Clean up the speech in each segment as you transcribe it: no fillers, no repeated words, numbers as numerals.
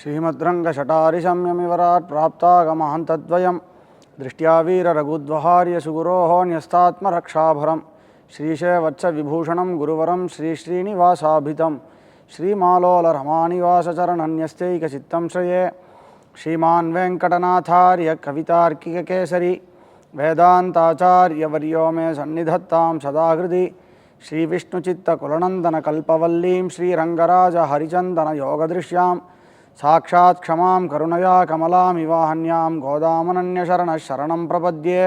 श्रीमद्रङ्गशटारिशम्यमिवराट् प्राप्तागमहन्तद्वयं दृष्ट्या वीररघुद्वहार्यसुगुरोः न्यस्तात्मरक्षाभरं श्रीशैवत्सविभूषणं गुरुवरं श्रीश्रीनिवासाभितं श्रीमालोलरमानिवासचरणन्यस्तैकचित्तं श्रये श्रीमान् वेङ्कटनाथार्य कवितार्किककेसरी वेदान्ताचार्यवर्यो मे सन्निधत्तां सदा हृदि श्रीविष्णुचित्तकुलनन्दनकल्पवल्लीं श्रीरङ्गराजहरिचन्दनयोगदृश्यां साक्षात् क्षमां करुणया कमलामिवाहन्यां गोदामनन्यशरणः शरणं प्रपद्ये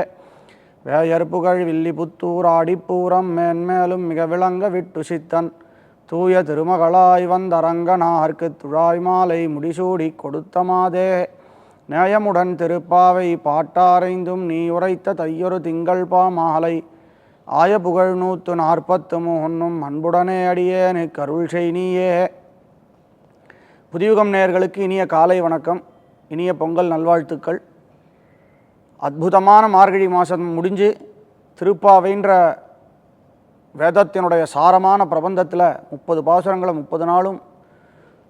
வேயற்புகழ் வில்லிபுத்தூர் ஆடிப்பூரம் மேன்மேலும் மிக விளங்க விட்டு சித்தன் தூய திருமகளாய் வந்தரங்கனார்க்கு துழாய் மாலை முடிசூடி கொடுத்த மாதே நேயமுடன் திருப்பாவை பாட்டாரைந்தும் நீ உரைத்த தையொரு திங்கள் பாமாலை ஆய புகழ் 143 அன்புடனே அடியேனு கருள் செய் நீயே. புதியுகம் நேயர்களுக்கு இனிய காலை வணக்கம், இனிய பொங்கல் நல்வாழ்த்துக்கள். அற்புதமான மார்கழி மாதம் முடிஞ்சு திருப்பாவைன்ற வேதத்தினுடைய சாரமான பிரபந்தத்தில் 30 பாசுரங்களை 30 நாளும்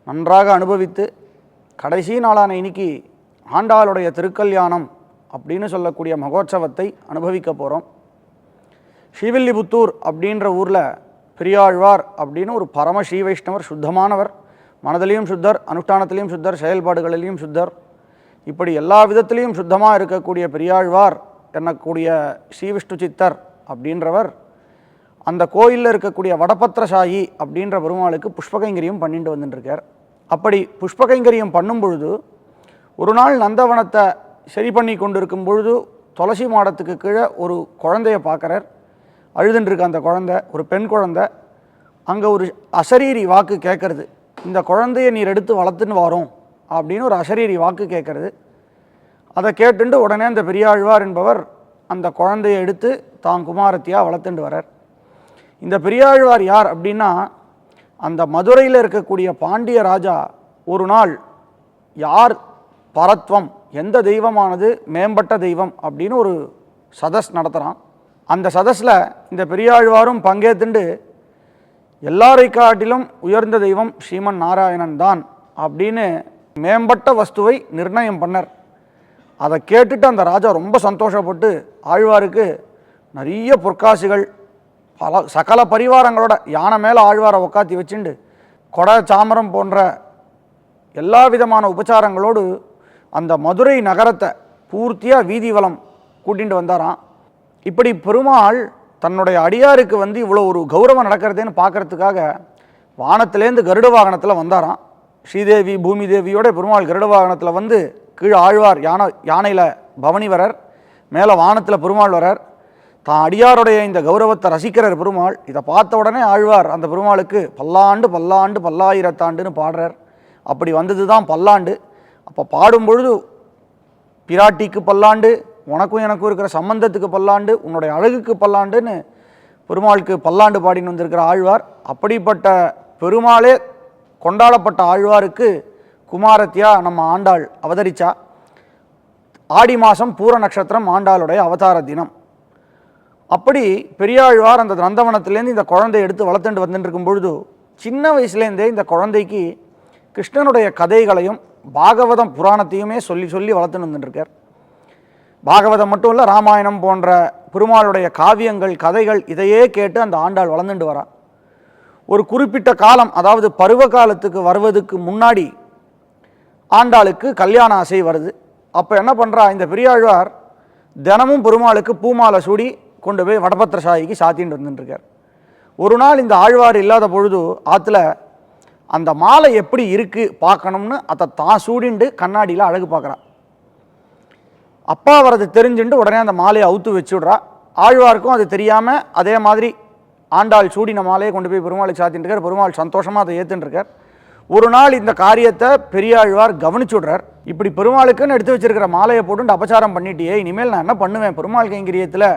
நன்றாக அனுபவித்து கடைசி நாளான இன்னைக்கு ஆண்டாளுடைய திருக்கல்யாணம் அப்படின்னு சொல்லக்கூடிய மகோத்சவத்தை அனுபவிக்க போகிறோம். ஸ்ரீவில்லிபுத்தூர் அப்படின்ற ஊரில் பெரியாழ்வார் அப்படின்னு ஒரு பரம ஸ்ரீ வைஷ்ணவர், சுத்தமானவர், மனதிலையும் சுத்தர், அனுஷ்டானத்திலையும் சுத்தர், செயல்பாடுகளிலையும் சுத்தர், இப்படி எல்லா விதத்திலையும் சுத்தமாக இருக்கக்கூடிய பெரியாழ்வார் என்னக்கூடிய ஸ்ரீவிஷ்ணு சித்தர் அப்படின்றவர் அந்த கோயிலில் இருக்கக்கூடிய வடபத்திரசாயி அப்படின்ற பெருமாளுக்கு புஷ்பகைங்கரியம் பண்ணிட்டு வந்துட்டுருக்கார். அப்படி புஷ்பகைங்கரியம் பண்ணும் பொழுது ஒரு நாள் நந்தவனத்தை சரி பண்ணி கொண்டு இருக்கும் பொழுது துளசி மாடத்துக்கு கீழே ஒரு குழந்தைய பார்க்குறார். அழுதுன்ட்ருக்கு அந்த குழந்தை, ஒரு பெண் குழந்தை. அங்கே ஒரு அசரீரி வாக்கு கேட்குறது, இந்த குழந்தைய நீர் எடுத்து வளர்த்துன்னு வரோம் அப்படின்னு ஒரு அசரீரி வாக்கு கேட்குறது. அதை கேட்டுண்டு உடனே அந்த பெரியாழ்வார் என்பவர் அந்த குழந்தையை எடுத்து தான் குமாரத்தியாக வளர்த்துண்டு வரார். இந்த பெரியாழ்வார் யார் அப்படின்னா, அந்த மதுரையில் இருக்கக்கூடிய பாண்டிய ராஜா ஒரு நாள் யார் பரத்வம், எந்த தெய்வமானது மேம்பட்ட தெய்வம் அப்படின்னு ஒரு சதஸ் நடத்துகிறான். அந்த சதஸில் இந்த பெரியாழ்வாரும் பங்கேற்றுண்டு எல்லாரை காட்டிலும் உயர்ந்த தெய்வம் ஸ்ரீமன் நாராயணன் தான் அப்படின்னு மேம்பட்ட வஸ்துவை நிர்ணயம் பண்ணார். அதை கேட்டுட்டு அந்த ராஜா ரொம்ப சந்தோஷப்பட்டு ஆழ்வாருக்கு நிறைய பொற்காசுகள், சகல பரிவாரங்களோட யானை மேலே ஆழ்வாரை உக்காத்தி வச்சுண்டு கொடை சாமரம் போன்ற எல்லா விதமான உபச்சாரங்களோடு அந்த மதுரை நகரத்தை பூர்த்தியாக வீதி வலம் கூட்டிகிட்டு வந்தாராம். இப்படி பெருமாள் தன்னுடைய அடியாருக்கு இவ்வளோ ஒரு கௌரவம் நடக்கிறதுன்னு பார்க்குறதுக்காக வானத்திலேருந்து கருட வாகனத்தில் வந்தாராம். ஸ்ரீதேவி பூமி தேவியோட பெருமாள் கருட வாகனத்தில் கீழே ஆழ்வார் யானையில் பவனி வரார், மேலே வானத்தில் பெருமாள் வரார். தான் அடியாருடைய இந்த கௌரவத்தை ரசிக்கிறார் பெருமாள். இதை பார்த்த உடனே ஆழ்வார் அந்த பெருமாளுக்கு பல்லாண்டு பல்லாண்டு பல்லாயிரத்தாண்டுன்னு பாடுறார். அப்படி வந்தது தான் பல்லாண்டு. அப்போ பாடும்பொழுது பிராட்டிக்கு பல்லாண்டு, உனக்கும் எனக்கும் இருக்கிற சம்பந்தத்துக்கு பல்லாண்டு, உன்னுடைய அழகுக்கு பல்லாண்டுன்னு பெருமாளுக்கு பல்லாண்டு பாடின்னு வந்திருக்கிற ஆழ்வார். அப்படிப்பட்ட பெருமாளே கொண்டாடப்பட்ட ஆழ்வாருக்கு குமாரத்தியா நம்ம ஆண்டாள் அவதரிச்சா. ஆடி மாதம் பூர நட்சத்திரம் ஆண்டாளுடைய அவதார தினம். அப்படி பெரியாழ்வார் அந்த நந்தவனத்திலேருந்து இந்த குழந்தையை எடுத்து வளர்த்துட்டு வந்துட்டு இருக்கும் பொழுது சின்ன வயசுலேருந்தே இந்த குழந்தைக்கு கிருஷ்ணனுடைய கதைகளையும் பாகவதம் புராணத்தையுமே சொல்லி சொல்லி வளர்த்துன்னு வந்துட்டுருக்கார். பாகவதம் மட்டும் இல்லை, ராமாயணம் போன்ற பெருமாளுடைய காவியங்கள் கதைகள் இதையே கேட்டு அந்த ஆண்டாள் வளர்ந்துட்டு வரா. ஒரு குறிப்பிட்ட காலம், அதாவது பருவ காலத்துக்கு வருவதுக்கு முன்னாடி ஆண்டாளுக்கு கல்யாண ஆசை வருது. அப்போ என்ன பண்ணுறா, இந்த பெரியாழ்வார் தினமும் பெருமாளுக்கு பூமாலை சூடி கொண்டு போய் வடபத்திரசாயிக்கு சாத்தின்னு வந்துட்டுருக்கார். ஒரு நாள் இந்த ஆழ்வார் இல்லாத பொழுது ஆற்றுல அந்த மாலை எப்படி இருக்குது பார்க்கணும்னு அதை தான் சூடிண்டு கண்ணாடியில் அழகு பார்க்குறான். அப்பா வரது தெரிஞ்சுட்டு உடனே அந்த மாலையை அவுத்து வச்சுடுறா. ஆழ்வாருக்கும் அது தெரியாமல் அதே மாதிரி ஆண்டாள் சூடின மாலையை கொண்டு போய் பெருமாளுக்கு சாத்தின்ட்டுருக்கார். பெருமாள் சந்தோஷமாக அதை ஏற்றுன்ட்ருக்கார். ஒரு நாள் இந்த காரியத்தை பெரியாழ்வார் கவனிச்சுடுறார். இப்படி பெருமாளுக்குன்னு எடுத்து வச்சிருக்கிற மாலையை போட்டு அபச்சாரம் பண்ணிட்டியே, இனிமேல் நான் என்ன பண்ணுவேன், பெருமாள் கைங்கரியத்தில்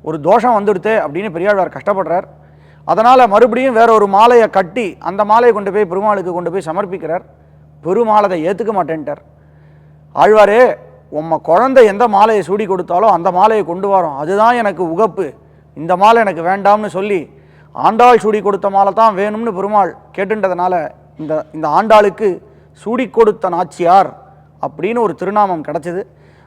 ஒரு தோஷம் வந்துடுத்தே அப்படின்னு பெரியாழ்வார் கஷ்டப்படுறார். அதனால் மறுபடியும் வேற ஒரு மாலையை கட்டி அந்த மாலையை கொண்டு போய் பெருமாளுக்கு கொண்டு போய் சமர்ப்பிக்கிறார். பெருமாள் அதை ஏற்றுக்க மாட்டேன்ட்டார். ஆழ்வாரே, உம்ம குழந்தை எந்த மாலையை சூடி கொடுத்தாலும் அந்த மாலையை கொண்டு வரோம், அதுதான் எனக்கு உகப்பு, இந்த மாலை எனக்கு வேண்டாம்னு சொல்லி ஆண்டாள் சூடி கொடுத்த மாலை தான் வேணும்னு பெருமாள் கேட்டுன்றதுனால இந்த ஆண்டாளுக்கு சூடி கொடுத்த நாச்சியார் அப்படின்னு ஒரு திருநாமம் கிடச்சிது.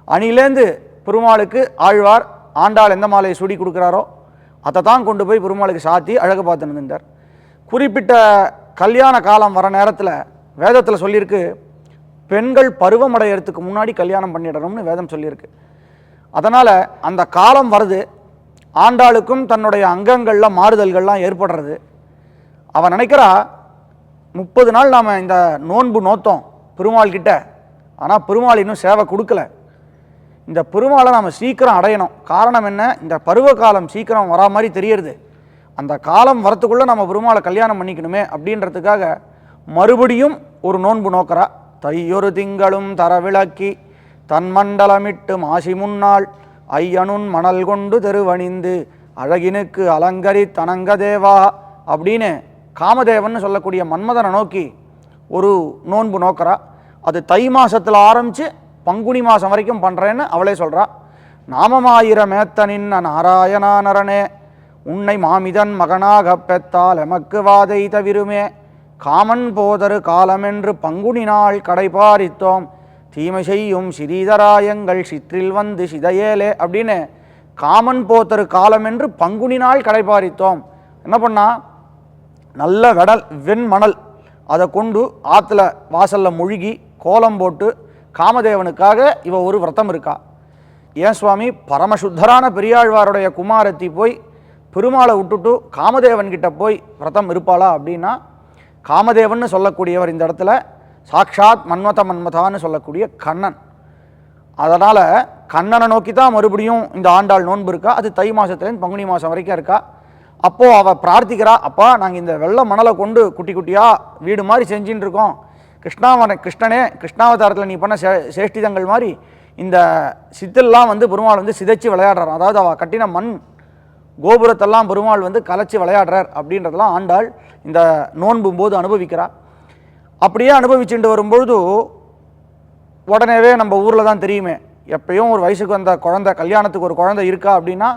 அணிலேருந்து பெருமாளுக்கு ஆழ்வார் ஆண்டாள் எந்த மாலையை சூடி கொடுக்குறாரோ அதை தான் கொண்டு போய் பெருமாளுக்கு சாத்தி அழகு பார்த்து நின்றார். குறிப்பிட்ட கல்யாண காலம் வர நேரத்தில் வேதத்தில் சொல்லியிருக்கு, பெண்கள் பருவமடைகிறதுக்கு முன்னாடி கல்யாணம் பண்ணிடணும்னு வேதம் சொல்லியிருக்கு. அதனால் அந்த காலம் வருது, ஆண்டாளுக்கும் தன்னுடைய அங்கங்களில் மாறுதல்கள்லாம் ஏற்படுறது. அவன் நினைக்கிறா 30 நாள் நாம் இந்த நோன்பு நோத்தோம் பெருமாள் கிட்ட, ஆனால் பெருமாள் இன்னும் சேவை கொடுக்கல. இந்த பெருமாளை நாம் சீக்கிரம் அடையணும். காரணம் என்ன, இந்த பருவ காலம் சீக்கிரம் வரா மாதிரி தெரியறது. அந்த காலம் வரத்துக்குள்ளே நம்ம பெருமாளை கல்யாணம் பண்ணிக்கணுமே அப்படின்றதுக்காக மறுபடியும் ஒரு நோன்பு நோக்கிறா. தையொரு திங்களும் தரவிளக்கி தன்மண்டலமிட்டு மாசி முன்னாள் ஐயனுன் மணல் கொண்டு தெருவணிந்து அழகினுக்கு அலங்கரி தனங்க தேவா அப்படின்னு காமதேவன் சொல்லக்கூடிய மன்மதனை நோக்கி ஒரு நோன்பு நோக்கிறா. அது தை மாதத்தில் ஆரம்பித்து பங்குனி மாதம் வரைக்கும் பண்ணுறேன்னு அவளே சொல்கிறா. நாமமாயிர மேத்தனின் நாராயணா நரனே உன்னை மாமிதன் மகனாக பெத்தால் எமக்கு வாதை தவிருமே காமன் போதரு காலமென்று பங்குனி நாள் கடைபாரித்தோம் தீமை செய்யும் சிறீதராயங்கள் சிற்றில் வந்து சிதையேலே அப்படின்னு காமன் போத்தரு காலமென்று பங்குனி நாள் கடைபாரித்தோம். என்ன பண்ணா, நல்ல வெண்மணல் அதை கொண்டு ஆற்றுல வாசலில் முழுகி கோலம் போட்டு காமதேவனுக்காக இவ ஒரு விரதம் இருக்கா. ஏன் சுவாமி, பரமசுத்தரான பெரியாழ்வாருடைய குமாரத்தி போய் பெருமாளை விட்டுட்டு காமதேவன்கிட்ட போய் விரதம் இருப்பாளா அப்படின்னா, காமதேவன் சொல்லக்கூடியவர் இந்த இடத்துல சாக்ஷாத் மன்மதான்னு சொல்லக்கூடிய கண்ணன். அதனால் கண்ணனை நோக்கி தான் மறுபடியும் இந்த ஆண்டாள் நோன்பு இருக்கா. அது தை மாதத்துலேருந்து பங்குனி மாதம் வரைக்கும் இருக்கா. அப்போது அவள் பிரார்த்திக்கிறா, அப்பா நாங்கள் இந்த வெள்ளை மணலை கொண்டு குட்டி குட்டியாக வீடு மாதிரி செஞ்சுட்டு இருக்கோம். கிருஷ்ணனே கிருஷ்ணாவதாரத்தில் நீ பண்ண சேஷ்டிதங்கள் மாதிரி இந்த சித்தெல்லாம் வந்து பெருமாள் வந்து சிதைச்சு விளையாடுறார். அதாவது அவள் கட்டின மண் கோபுரத்தெல்லாம் பெருமாள் வந்து கலைச்சி விளையாடுறார் அப்படின்றதெல்லாம் ஆண்டாள் இந்த நோன்பும் போது அனுபவிக்கிறார். அப்படியே அனுபவிச்சுட்டு வரும்பொழுது உடனேவே நம்ம ஊரில் தான் தெரியுமே, எப்பயும் ஒரு வயசுக்கு வந்த குழந்தை, கல்யாணத்துக்கு ஒரு குழந்தை இருக்கா அப்படின்னா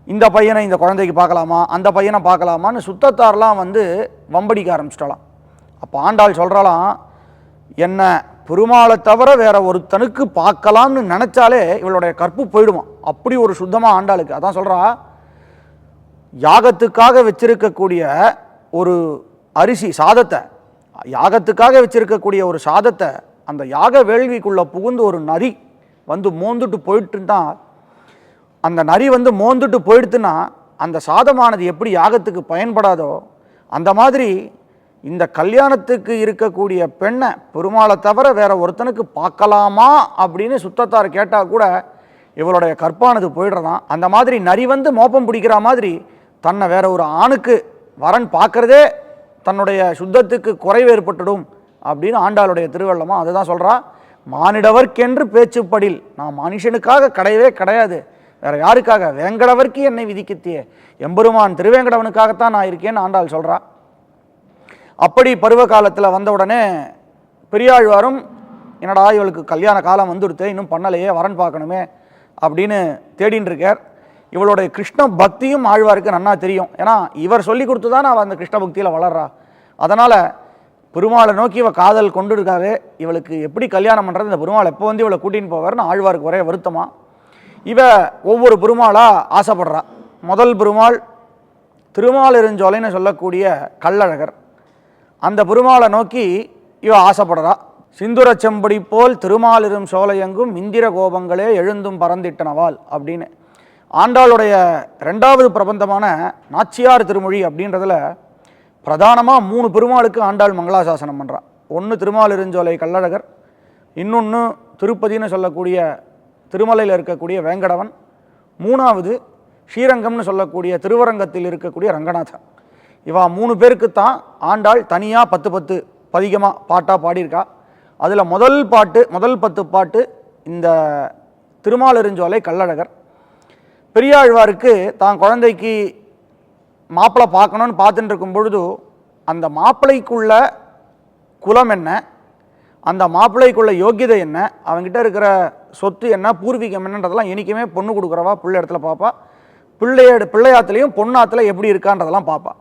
இந்த பையனை இந்த குழந்தைக்கு பார்க்கலாமா, அந்த பையனை பார்க்கலாமான்னு சுத்தத்தாரெலாம் வந்து வம்படிக்க ஆரம்பிச்சிட்டலாம். அப்போ ஆண்டாள் சொல்கிறாலாம், என்ன பெருமாளை தவிர வேற ஒருத்தனுக்கு பார்க்கலாம்னு நினச்சாலே இவளுடைய கற்பு போயிடுமா. அப்படி ஒரு சுத்தமாக ஆண்டாளுக்கு. அதான் சொல்கிறா, யாகத்துக்காக வச்சிருக்கக்கூடிய ஒரு அரிசி சாதத்தை, யாகத்துக்காக வச்சிருக்கக்கூடிய ஒரு சாதத்தை அந்த யாக வேள்விக்குள்ளே புகுந்து ஒரு நரி வந்து மோந்துட்டு போயிட்டுன்னா, அந்த நரி வந்து மோந்துட்டு போயிடுத்துன்னா அந்த சாதமானது எப்படி யாகத்துக்கு பயன்படாதோ அந்த மாதிரி இந்த கல்யாணத்துக்கு இருக்கக்கூடிய பெண்ணை பெருமாளை தவிர வேற ஒருத்தனுக்கு பார்க்கலாமா அப்படின்னு சுத்தத்தார் கேட்டால் கூட இவளுடைய கற்பானது போயிடுறதான். அந்த மாதிரி நரி வந்து மோப்பம் பிடிக்கிற மாதிரி தன்னை வேற ஒரு ஆணுக்கு வரன் பார்க்கறதே தன்னுடைய சுத்தத்துக்கு குறைவு ஏற்பட்டுடும் அப்படின்னு ஆண்டாளுடைய திருவள்ளமா அதுதான் சொல்கிறா. மானிடவர்க்கென்று பேச்சுப்படில், நான் மனுஷனுக்காக கிடையவே கிடையாது, வேற யாருக்காக, வேங்கடவர்க்கு என்னை விதிக்கத்தியே, எம்பெருமான் திருவேங்கடவனுக்காகத்தான் நான் இருக்கேன்னு ஆண்டாள் சொல்கிறா. அப்படி பருவ காலத்தில் வந்த உடனே பெரியாழ்வாரும் என்னடா இவளுக்கு கல்யாண காலம் வந்துடுத்து, இன்னும் பண்ணலையே, வரன் பார்க்கணுமே அப்படின்னு தேடின்னு இருக்கார். இவளுடைய கிருஷ்ண பக்தியும் ஆழ்வாருக்கு நன்னா தெரியும். ஏன்னா இவர் சொல்லி கொடுத்து தான் அவள் அந்த கிருஷ்ண பக்தியில் வளர்றா. அதனால் பெருமாளை நோக்கி இவள் காதல் கொண்டு இருக்காரு. இவளுக்கு எப்படி கல்யாணம் பண்ணுறது, இந்த பெருமாள் எப்போ வந்து இவளை கூட்டின்னு போவார்னு ஆழ்வாருக்கு ஒரே வருத்தமாக இவ ஒவ்வொரு பெருமாளாக ஆசைப்படுறா. முதல் பெருமாள் திருமாலிருஞ்சோலைன்னு சொல்லக்கூடிய கள்ளழகர். அந்த பெருமாளை நோக்கி இவ ஆசைப்படுறா. சிந்துர செம்படி போல் திருமாலிரும் சோலையெங்கும் இந்திர கோபங்களே எழுந்தும் பறந்திட்டனவாள் அப்படின்னு ஆண்டாளுடைய 2வது பிரபந்தமான நாச்சியார் திருமொழி அப்படின்றதுல பிரதானமாக 3 பெருமாளுக்கு ஆண்டாள் மங்களாசாசனம் பண்ணுறான். ஒன்று திருமாலிருஞ்சோலை கள்ளழகர், இன்னொன்று திருப்பதின்னு சொல்லக்கூடிய திருமலையில் இருக்கக்கூடிய வேங்கடவன், 3வது ஸ்ரீரங்கம்னு சொல்லக்கூடிய திருவரங்கத்தில் இருக்கக்கூடிய ரங்கநாதன். இவா 3 பேருக்குத்தான் ஆண்டாள் தனியாக 10 பதிகமாக பாட்டாக பாடியிருக்கா. அதில் முதல் 10 பாட்டு இந்த திருமாலிருஞ்சோலை கள்ளழகர். பெரியாழ்வாருக்கு தான் குழந்தைக்கு மாப்பிள்ளை பார்க்கணுன்னு பார்த்துட்டு இருக்கும் பொழுது அந்த மாப்பிள்ளைக்குள்ள குலம் என்ன, அந்த மாப்பிள்ளைக்குள்ள யோக்கியதை என்ன, அவங்ககிட்ட இருக்கிற சொத்து என்ன, பூர்வீகம் என்னன்றதெல்லாம் என்றைக்குமே பொண்ணு கொடுக்குறவா பிள்ளை இடத்துல பார்ப்பா. பிள்ளையாத்துலேயும் பொண்ணாத்துல எப்படி இருக்கான்றதெல்லாம் பார்ப்பா.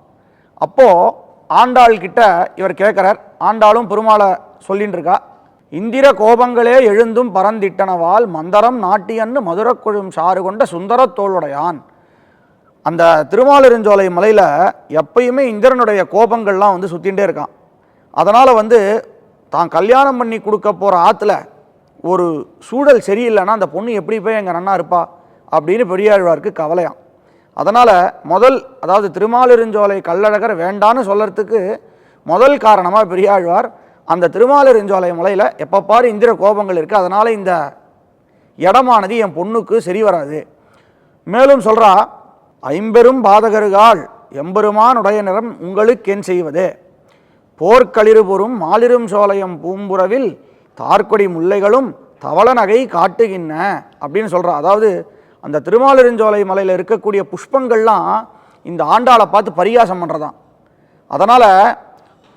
அப்போது ஆண்டாள் கிட்ட இவர் கேட்குறார். ஆண்டாளும் பெருமாளை சொல்லின்னு இருக்கா. இந்திர கோபங்களே எழுந்தும் பரந்திட்டனவால் மந்தரம் நாட்டியன்னு மதுரக்குழும் சாறு கொண்ட சுந்தரத்தோளுடையான். அந்த திருமாலிருஞ்சோலை மலையில் எப்பயுமே இந்திரனுடைய கோபங்கள்லாம் வந்து சுற்றிகிட்டே இருக்கான். அதனால் வந்து தான் கல்யாணம் பண்ணி கொடுக்க போகிற ஆற்றுல ஒரு சூழல் சரியில்லைன்னா அந்த பொண்ணு எப்படி போய் எங்கள் நன்னா இருப்பா அப்படின்னு பெரியாழ்வாருக்கு கவலையாம். அதனால் அதாவது திருமாலிருஞ்சோலை கள்ளழகர் வேண்டான்னு சொல்கிறதுக்கு முதல் காரணமாக பெரியாழ்வார் அந்த திருமாலிருஞ்சோலை மலையில் எப்போ பாரு இந்திர கோபங்கள் இருக்குது, அதனால் இந்த இடமானது என் பொண்ணுக்கு சரி வராது. மேலும் சொல்கிறா, ஐம்பெரும் பாதகருகால் எம்பெருமானுடைய நிறம் உங்களுக்கு என் செய்வதே, போர்க்களிறு பொறும் மாலிரும் சோலையம் பூம்புறவில் தார்கொடி முல்லைகளும் தவள நகை காட்டுகின்ற அப்படின்னு சொல்கிறா. அதாவது அந்த திருமாலிருஞ்சோலை மலையில் இருக்கக்கூடிய புஷ்பங்கள்லாம் இந்த ஆண்டாளை பார்த்து பரிகாசம் பண்ணுறதான். அதனால்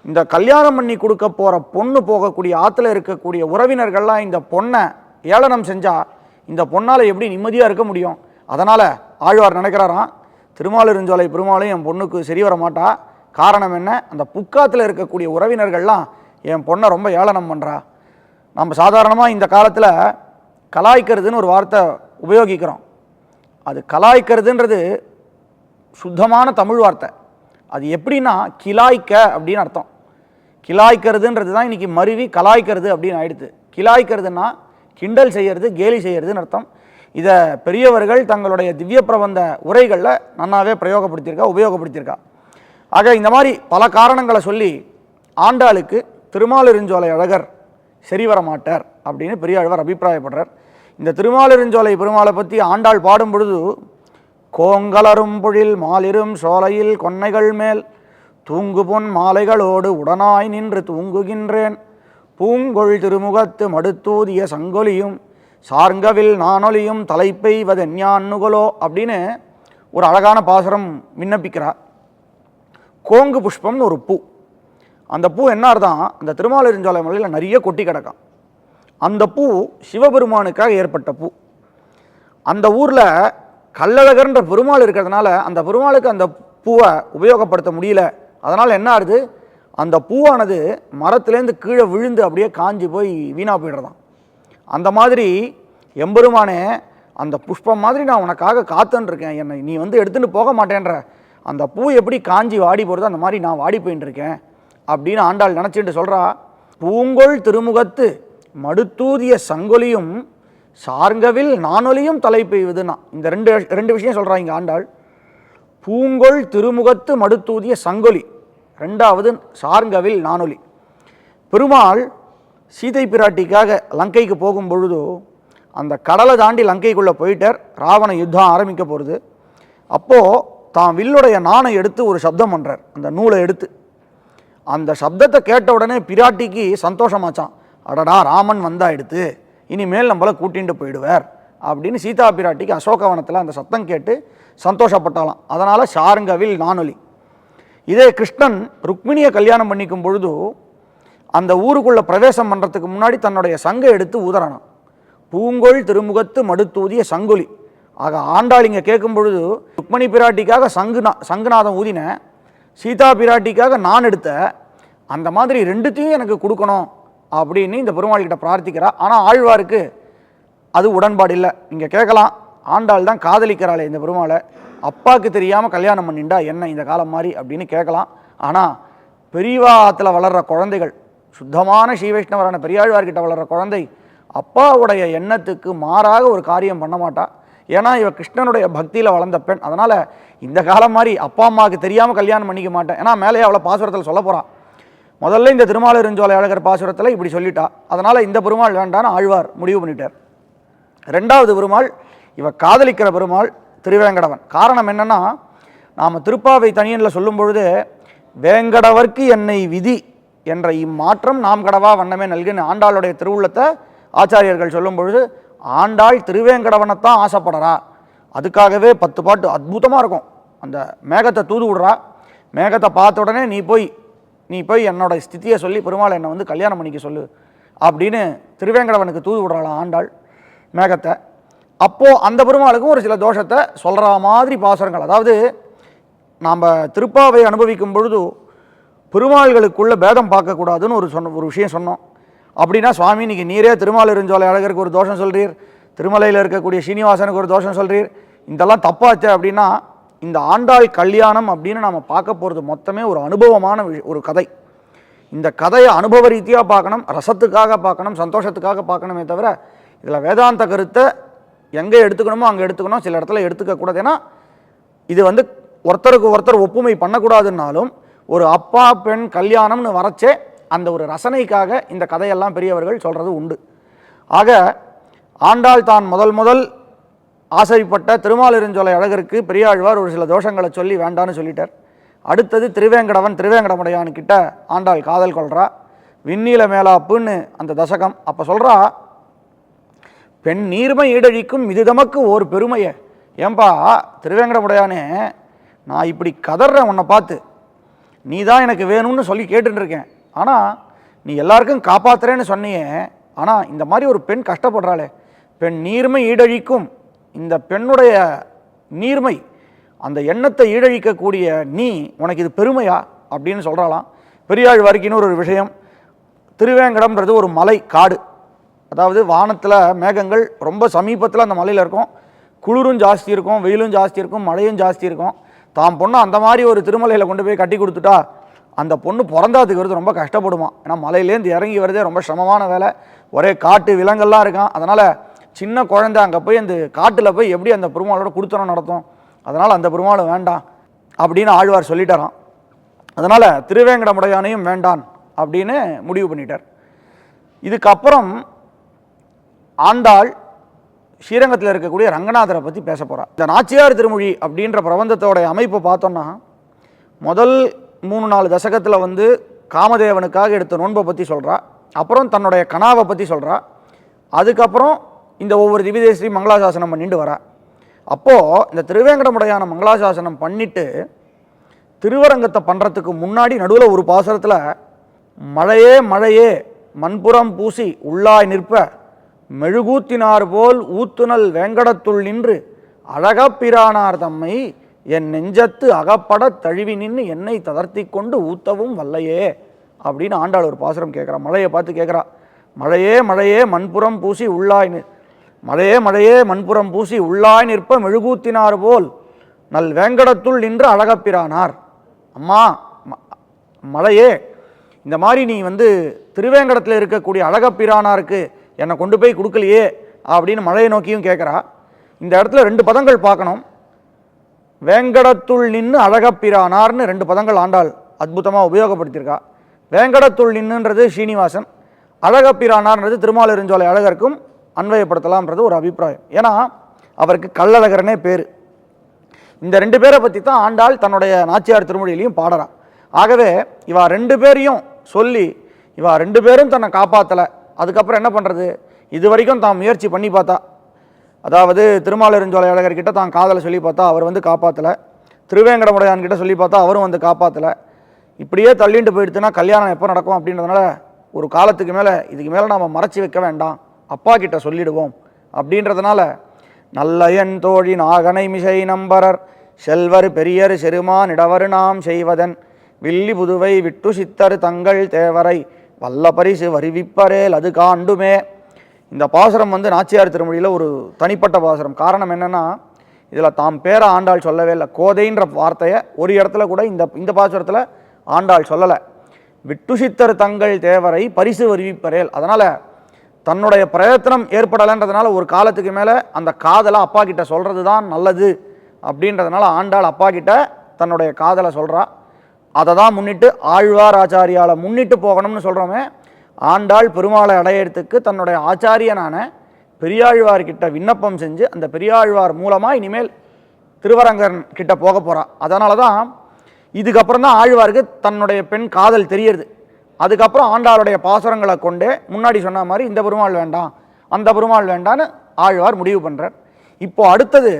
இந்த கல்யாணம் பண்ணி கொடுக்க போகிற பொண்ணு போகக்கூடிய ஆற்றுல இருக்கக்கூடிய உறவினர்கள்லாம் இந்த பொண்ணை ஏளனம் செஞ்சால் இந்த பொண்ணால் எப்படி நிம்மதியாக இருக்க முடியும்? அதனால் ஆழ்வார் நினைக்கிறாராம், திருமாலிருஞ்சோலை பெருமாளும் என் பொண்ணுக்கு சரி வர மாட்டா. காரணம் என்ன? அந்த புக்காத்தில் இருக்கக்கூடிய உறவினர்கள்லாம் என் பொண்ணை ரொம்ப ஏளனம் பண்ணுறா. நம்ம சாதாரணமாக இந்த காலத்தில் கலாய்க்கிறதுன்னு ஒரு வார்த்தை உபயோகிக்கிறோம். அது கலாய்க்கிறதுன்றது சுத்தமான தமிழ் வார்த்தை. அது எப்படின்னா கிலாய்க்க அப்படின்னு அர்த்தம். கிலாய்க்கிறதுன்றது தான் இன்றைக்கி மருவி கலாய்க்கிறது அப்படின்னு ஆயிடுது. கிலாய்க்கிறதுனா கிண்டல் செய்கிறது, கேலி செய்கிறதுன்னு அர்த்தம். இதை பெரியவர்கள் தங்களுடைய திவ்ய பிரபந்த உரைகளில் நன்னாவே உபயோகப்படுத்தியிருக்கா. ஆக இந்த மாதிரி பல காரணங்களை சொல்லி ஆண்டாளுக்கு திருமாலிருஞ்சோலை அழகர் சரி வர மாட்டார் அப்படின்னு பெரியாழ்வார் அபிப்பிராயப்படுறார். இந்த திருமாலிருஞ்சோலை பெருமாளை பற்றி ஆண்டாள் பாடும் பொழுது, கோங்கலரும் பொழில் மாலிரும் சோலையில் கொன்னைகள் மேல் தூங்கு பொன் மாலைகளோடு உடனாய் நின்று தூங்குகின்றேன், பூங்கொள் திருமுகத்து மடுத்தூதிய சங்கொலியும் சார்ங்கவில் நானொலியும் தலைப்பெய்வதெஞ்ஞான்னுகலோ அப்படின்னு ஒரு அழகான பாசுரம் விண்ணப்பிக்கிறார். கோங்கு புஷ்பம்னு ஒரு பூ. அந்த பூ என்ன அர்த்தம்? அந்த திருமாலிருஞ்சோலை மலையில் நிறைய கொட்டி கிடக்கும். அந்த பூ சிவபெருமானுக்காக ஏற்பட்ட பூ. அந்த ஊரில் கள்ளழகர்ன்ற பெருமாள் இருக்கிறதுனால அந்த பெருமாளுக்கு அந்த பூவை உபயோகப்படுத்த முடியல. அதனால் என்ன ஆகுது? அந்த பூவானது மரத்துலேருந்து கீழே விழுந்து அப்படியே காஞ்சி போய் வீணாக போயிடுறதான். அந்த மாதிரி எம்பெருமானே, அந்த புஷ்பம் மாதிரி நான் உனக்காக காத்துன்ருக்கேன், என்னை நீ வந்து எடுத்துகிட்டு போக மாட்டேன்ற. அந்த பூ எப்படி காஞ்சி வாடி போகிறதோ அந்த மாதிரி நான் வாடி போயின்னு இருக்கேன் அப்படின்னு ஆண்டாள் நினச்சிட்டு சொல்கிறா. பூங்கொள் திருமுகத்து மடுத்தூதிய சங்கொலியும் சார்ங்கவில் நானொலியும் தலை பெய்வதுன்னா இந்த ரெண்டு விஷயம் சொல்கிறா இங்கே ஆண்டாள். பூங்கொள் திருமுகத்து மடுத்தூதிய சங்கொலி, ரெண்டாவது சார்ங்கவில் நானொலி. பெருமாள் சீதை பிராட்டிக்காக லங்கைக்கு போகும் பொழுது அந்த கடலை தாண்டி லங்கைக்குள்ளே போயிட்டார். ராவண யுத்தம் ஆரம்பிக்க போகிறது. அப்போது தான் வில்லுடைய நாணை எடுத்து ஒரு சப்தம் பண்ணுறார். அந்த நூலை எடுத்து அந்த சப்தத்தை கேட்ட உடனே பிராட்டிக்கு சந்தோஷமாச்சான். அடடா, ராமன் வந்தா எடுத்து இனிமேல் நம்மளை கூட்டிகிட்டு போயிடுவார் அப்படின்னு சீதா பிராட்டிக்கு அசோகவனத்தில் அந்த சத்தம் கேட்டு சந்தோஷப்பட்டாலாம். அதனால் சாருங்கவில் நானொலி. இதே கிருஷ்ணன் ருக்மிணியை கல்யாணம் பண்ணிக்கும் பொழுது அந்த ஊருக்குள்ளே பிரவேசம் பண்ணுறதுக்கு முன்னாடி தன்னுடைய சங்கை எடுத்து ஊதறானான். பூங்கொள் திருமுகத்து மடுத்தூதிய சங்கொலி. ஆக ஆண்டாள் இங்கே கேட்கும் பொழுது ருக்மிணி பிராட்டிக்காக சங்குநாதம் ஊதின, சீதா பிராட்டிக்காக நான் எடுத்த, அந்த மாதிரி ரெண்டுத்தையும் எனக்கு கொடுக்கணும் அப்படின்னு இந்த பெருமாள்கிட்ட பிரார்த்திக்கிறா. ஆனால் ஆழ்வாருக்கு அது உடன்பாடு இல்லை. இங்கே கேட்கலாம், ஆண்டாள் தான் காதலிக்கிறாளே இந்த பெருமாளை, அப்பாவுக்கு தெரியாமல் கல்யாணம் பண்ணிண்டா என்ன இந்த காலம் மாதிரி அப்படின்னு கேட்கலாம். ஆனால் பெரியவாத்தில் வளர்கிற குழந்தைகள், சுத்தமான ஸ்ரீவைஷ்ணவரான பெரியாழ்வார்கிட்ட வளர்கிற குழந்தை அப்பாவுடைய எண்ணத்துக்கு மாறாக ஒரு காரியம் பண்ண மாட்டா. ஏன்னா இவ கிருஷ்ணனுடைய பக்தியில் வளர்ந்த பெண். அதனால் இந்த காலம் மாதிரி அப்பா அம்மாவுக்கு தெரியாமல் கல்யாணம் பண்ணிக்க மாட்டேன். ஏன்னா மேலேயே அவளை பாசுரத்தில் சொல்ல போகிறான். முதல்ல இந்த திருமாலிருஞ்சோலை அழகர் பாசுரத்தில் இப்படி சொல்லிட்டா. அதனால் இந்த பெருமாள் வேண்டான்னு ஆழ்வார் முடிவு பண்ணிட்டார். ரெண்டாவது பெருமாள் இவ காதலிக்கிற பெருமாள் திருவேங்கடவன். காரணம் என்னென்னா, நாம் திருப்பாவை தனியனில் சொல்லும் பொழுது வேங்கடவர்க்கு என்னை விதி என்ற இம்மாற்றம் நாம் கடவா வண்ணமே நல்குன்னு ஆண்டாளுடைய திருவுள்ளத்தை ஆச்சாரியர்கள் சொல்லும் பொழுது ஆண்டாள் திருவேங்கடவனைத்தான் ஆசைப்படுறா. அதுக்காகவே 10 பாட்டு அற்புதமாக இருக்கும். அந்த மேகத்தை தூது விடுறா. மேகத்தை பார்த்த உடனே நீ போய் என்னோட ஸ்திதியை சொல்லி பெருமாள் என்னை வந்து கல்யாணம் பண்ணிக்க சொல்லு அப்படின்னு திருவேங்கடவனுக்கு தூது விடுறாளாம் ஆண்டாள் மேகத்தை. அப்போது அந்த பெருமாளுக்கும் ஒரு சில தோஷத்தை சொல்கிற மாதிரி பாசுரங்கள். அதாவது நாம் திருப்பாவை அனுபவிக்கும் பொழுது பெருமாள்களுக்குள்ள பேதம் பார்க்கக்கூடாதுன்னு ஒரு விஷயம் சொன்னோம். அப்படின்னா சுவாமி இன்னைக்கு நீரே திருமாலிருஞ்சோலை அழகருக்கு ஒரு தோஷம் சொல்கிறீர், திருமலையில் இருக்கக்கூடிய ஸ்ரீனிவாசனுக்கு ஒரு தோஷம் சொல்கிறீர், இதெல்லாம் தப்பாச்சு அப்படின்னா இந்த ஆண்டாள் கல்யாணம் அப்படின்னு நாம் பார்க்க போகிறது மொத்தமே ஒரு அனுபவமான ஒரு கதை. இந்த கதையை அனுபவ ரீதியாக பார்க்கணும், ரசத்துக்காக பார்க்கணும், சந்தோஷத்துக்காக பார்க்கணுமே தவிர இதில் வேதாந்த கருத்தை எங்கே எடுத்துக்கணுமோ அங்கே எடுத்துக்கணும், சில இடத்துல எடுத்துக்கக்கூடாது. ஏன்னா இது வந்து ஒருத்தருக்கு ஒருத்தர் ஒப்புமை பண்ணக்கூடாதுன்னாலும் ஒரு அப்பா பெண் கல்யாணம்னு வரச்சே அந்த ஒரு ரசனைக்காக இந்த கதையெல்லாம் பெரியவர்கள் சொல்கிறது உண்டு. ஆக ஆண்டாள் தான் முதல் ஆசைப்பட்ட திருமாலிருஞ்சோலை அழகருக்கு பெரியாழ்வார் ஒரு சில தோஷங்களை சொல்லி வேண்டான்னு சொல்லிட்டார். அடுத்தது திருவேங்கடமுடையானுக்கிட்ட ஆண்டாள் காதல் கொள்கிறா. விண்ணீல மேலாப்புன்னு அந்த தசகம் அப்போ சொல்கிறா, பெண் நீர்மை ஈடழிக்கும் இது தமக்கு ஓர் பெருமையை. ஏன்பா திருவேங்கடமுடையானே, நான் இப்படி கதறேன் உன்னை பார்த்து, நீ தான் எனக்கு வேணும்னு சொல்லி கேட்டுருக்கேன், ஆனால் நீ எல்லாருக்கும் காப்பாற்றுறேன்னு சொன்னியே, ஆனால் இந்த மாதிரி ஒரு பெண் கஷ்டப்படுறாளே, பெண் நீர்மை ஈடழிக்கும், இந்த பெண்ணுடைய நீர்மை அந்த எண்ணத்தை ஈடழிக்கக்கூடிய நீ, உனக்கு இது பெருமையா அப்படின்னு சொல்கிறாளாம். பெரியாழ்வாருக்குன்னு ஒரு விஷயம், திருவேங்கடம்ன்றது ஒரு மலை காடு, அதாவது வானத்தில் மேகங்கள் ரொம்ப சமீபத்தில் அந்த மலையில் இருக்கும், குளிரும் ஜாஸ்தி இருக்கும், வெயிலும் ஜாஸ்தி இருக்கும், மழையும் ஜாஸ்தி இருக்கும். தான் பொண்ணு அந்த மாதிரி ஒரு திருமலையில் கொண்டு போய் கட்டி கொடுத்துட்டா அந்த பொண்ணு பிறந்தாதுக்கு வருது ரொம்ப கஷ்டப்படுமா. ஏன்னா மலையிலேருந்து இறங்கி வருதே ரொம்ப சிரமமான வேலை, ஒரே காட்டு விலங்கெல்லாம் இருக்கான். அதனால் சின்ன குழந்தை அங்கே போய் அந்த காட்டில் போய் எப்படி அந்த பெருமாளோட கொடுத்தனம் நடத்தும், அதனால் அந்த பெருமாளும் வேண்டாம் அப்படின்னு ஆழ்வார் சொல்லிட்டாராம். அதனால் திருவேங்கடமுடையானையும் வேண்டான் அப்படின்னு முடிவு பண்ணிட்டார். இதுக்கப்புறம் ஆண்டாள் ஸ்ரீரங்கத்தில் இருக்கக்கூடிய ரங்கநாதரை பற்றி பேச போகிறார். இந்த நாச்சியார் திருமொழி அப்படின்ற பிரபந்தத்தோடைய அமைப்பை பார்த்தோன்னா முதல் 3-4 தசகத்தில் வந்து காமதேவனுக்காக எடுத்த நோன்பை பற்றி சொல்கிறா, அப்புறம் தன்னுடைய கனாவை பற்றி சொல்கிறா, அதுக்கப்புறம் இந்த ஒவ்வொரு திவ்யதேஸ்ரீ மங்களாசாசனம் பண்ணிட்டு வரா. அப்போது இந்த திருவேங்கடமுடையான மங்களாசாசனம் பண்ணிவிட்டு திருவரங்கத்தை பண்ணுறதுக்கு முன்னாடி நடுவில் ஒரு பாசுரத்தில் மழையே மழையே மண்புறம் பூசி உள்ளாய் நிற்ப மெழுகூத்தினார் போல் ஊத்துனல் வேங்கடத்துள் நின்று அழகப்பிரானார் தம்மை என் நெஞ்சத்து அகப்பட தழுவி நின்று என்னை தளர்த்தி கொண்டு ஊத்தவும் வல்லையே அப்படின்னு ஆண்டாள் ஒரு பாசுரம் கேட்குறா. மழையை பார்த்து கேட்குறா, மழையே மழையே மண்புறம் பூசி உள்ளாய் மழையே மழையே மண்புறம் பூசி உள்ளாய் நிற்ப மெழுகூத்தினார் போல் நல் வேங்கடத்துள் நின்று அழகப்பிரானார். அம்மா மழையே, இந்த மாதிரி நீ வந்து திருவேங்கடத்தில் இருக்கக்கூடிய அழகப்பிரானாருக்கு என்னை கொண்டு போய் கொடுக்கலையே அப்படின்னு மழையை நோக்கியும் கேட்குறா. இந்த இடத்துல 2 பதங்கள் பார்க்கணும். வேங்கடத்துள் நின்று அழகப்பிரானார்னு 2 பதங்கள் ஆண்டாள் அற்புதமாக உபயோகப்படுத்தியிருக்கா. வேங்கடத்துள் நின்றுன்றது ஸ்ரீனிவாசன், அழகப்பிரானார்ன்றது திருமாலிருஞ்சோலை அழகருக்கும் அன்வயப்படுத்தலாம்ன்றது ஒரு அபிப்பிராயம். ஏன்னா அவருக்கு கள்ளழகரனே பேர். இந்த 2 பேரை பற்றி தான் ஆண்டாள் தன்னுடைய நாச்சியார் திருமொழியிலையும் பாடுறா. ஆகவே இவா 2 பேரையும் சொல்லி இவா 2 பேரும் தன்னை காப்பாற்றலை. அதுக்கப்புறம் என்ன பண்ணுறது, இது வரைக்கும் தான் முயற்சி பண்ணி பார்த்தா, அதாவது திருமாலிருஞ்சோலை அழகர்கிட்ட தான் காதலை சொல்லி பார்த்தா அவர் வந்து காப்பாற்றலை, திருவேங்கடமுடையான்கிட்ட சொல்லி பார்த்தா அவரும் வந்து காப்பாற்றலை. இப்படியே தள்ளிட்டு போயிடுச்சுன்னா கல்யாணம் எப்போ நடக்கும் அப்படின்றதுனால ஒரு காலத்துக்கு மேலே இதுக்கு மேலே நாம் மறைச்சி வைக்க வேண்டாம், அப்பா கிட்ட சொல்லிடுவோம் அப்படின்றதுனால நல்ல என் தோழி நாகனை மிசை நம்பரர் செல்வர் பெரியர் செருமான் இடவர் நாம் செய்வதன் வில்லி புதுவை விட்டு சித்தர் தங்கள் தேவரை வல்ல பரிசு வருவிப்பரேல் அது காண்டுமே. இந்த பாசுரம் வந்து நாச்சியார் திருமொழியில் ஒரு தனிப்பட்ட பாசுரம். காரணம் என்னென்னா இதில் தாம் பேரை ஆண்டாள் சொல்லவே இல்லை. கோதைன்ற வார்த்தையை ஒரு இடத்துல கூட இந்த பாசுரத்தில் ஆண்டாள் சொல்லலை. விட்டு சித்தர் தங்கள் தேவரை பரிசு வருவிப்பரேல், அதனால் தன்னுடைய பிரயத்தனம் ஏற்படலைன்றதுனால ஒரு காலத்துக்கு மேலே அந்த காதலை அப்பா கிட்ட சொல்கிறது தான் நல்லது அப்படின்றதுனால ஆண்டாள் அப்பா கிட்ட தன்னுடைய காதலை சொல்கிறா. அதை தான் முன்னிட்டு ஆழ்வார் ஆச்சாரியால் முன்னிட்டு போகணும்னு சொல்கிறோமே. ஆண்டாள் பெருமாளை அடையிறதுக்கு தன்னுடைய ஆச்சாரியனான பெரியாழ்வார்கிட்ட விண்ணப்பம் செஞ்சு அந்த பெரியாழ்வார் மூலமாக இனிமேல் திருவரங்கன் கிட்ட போக போகிறா. அதனால தான் இதுக்கப்புறம் தான் ஆழ்வாருக்கு தன்னுடைய பெண் காதல் தெரியறது. அதுக்கப்புறம் ஆண்டாளுடைய பாசுரங்களை கொண்டே முன்னாடி சொன்ன மாதிரி இந்த பெருமாள் வேண்டாம் அந்த பெருமாள் வேண்டான்னு ஆழ்வார் முடிவு பண்ணுறார். இப்போ அடுத்தது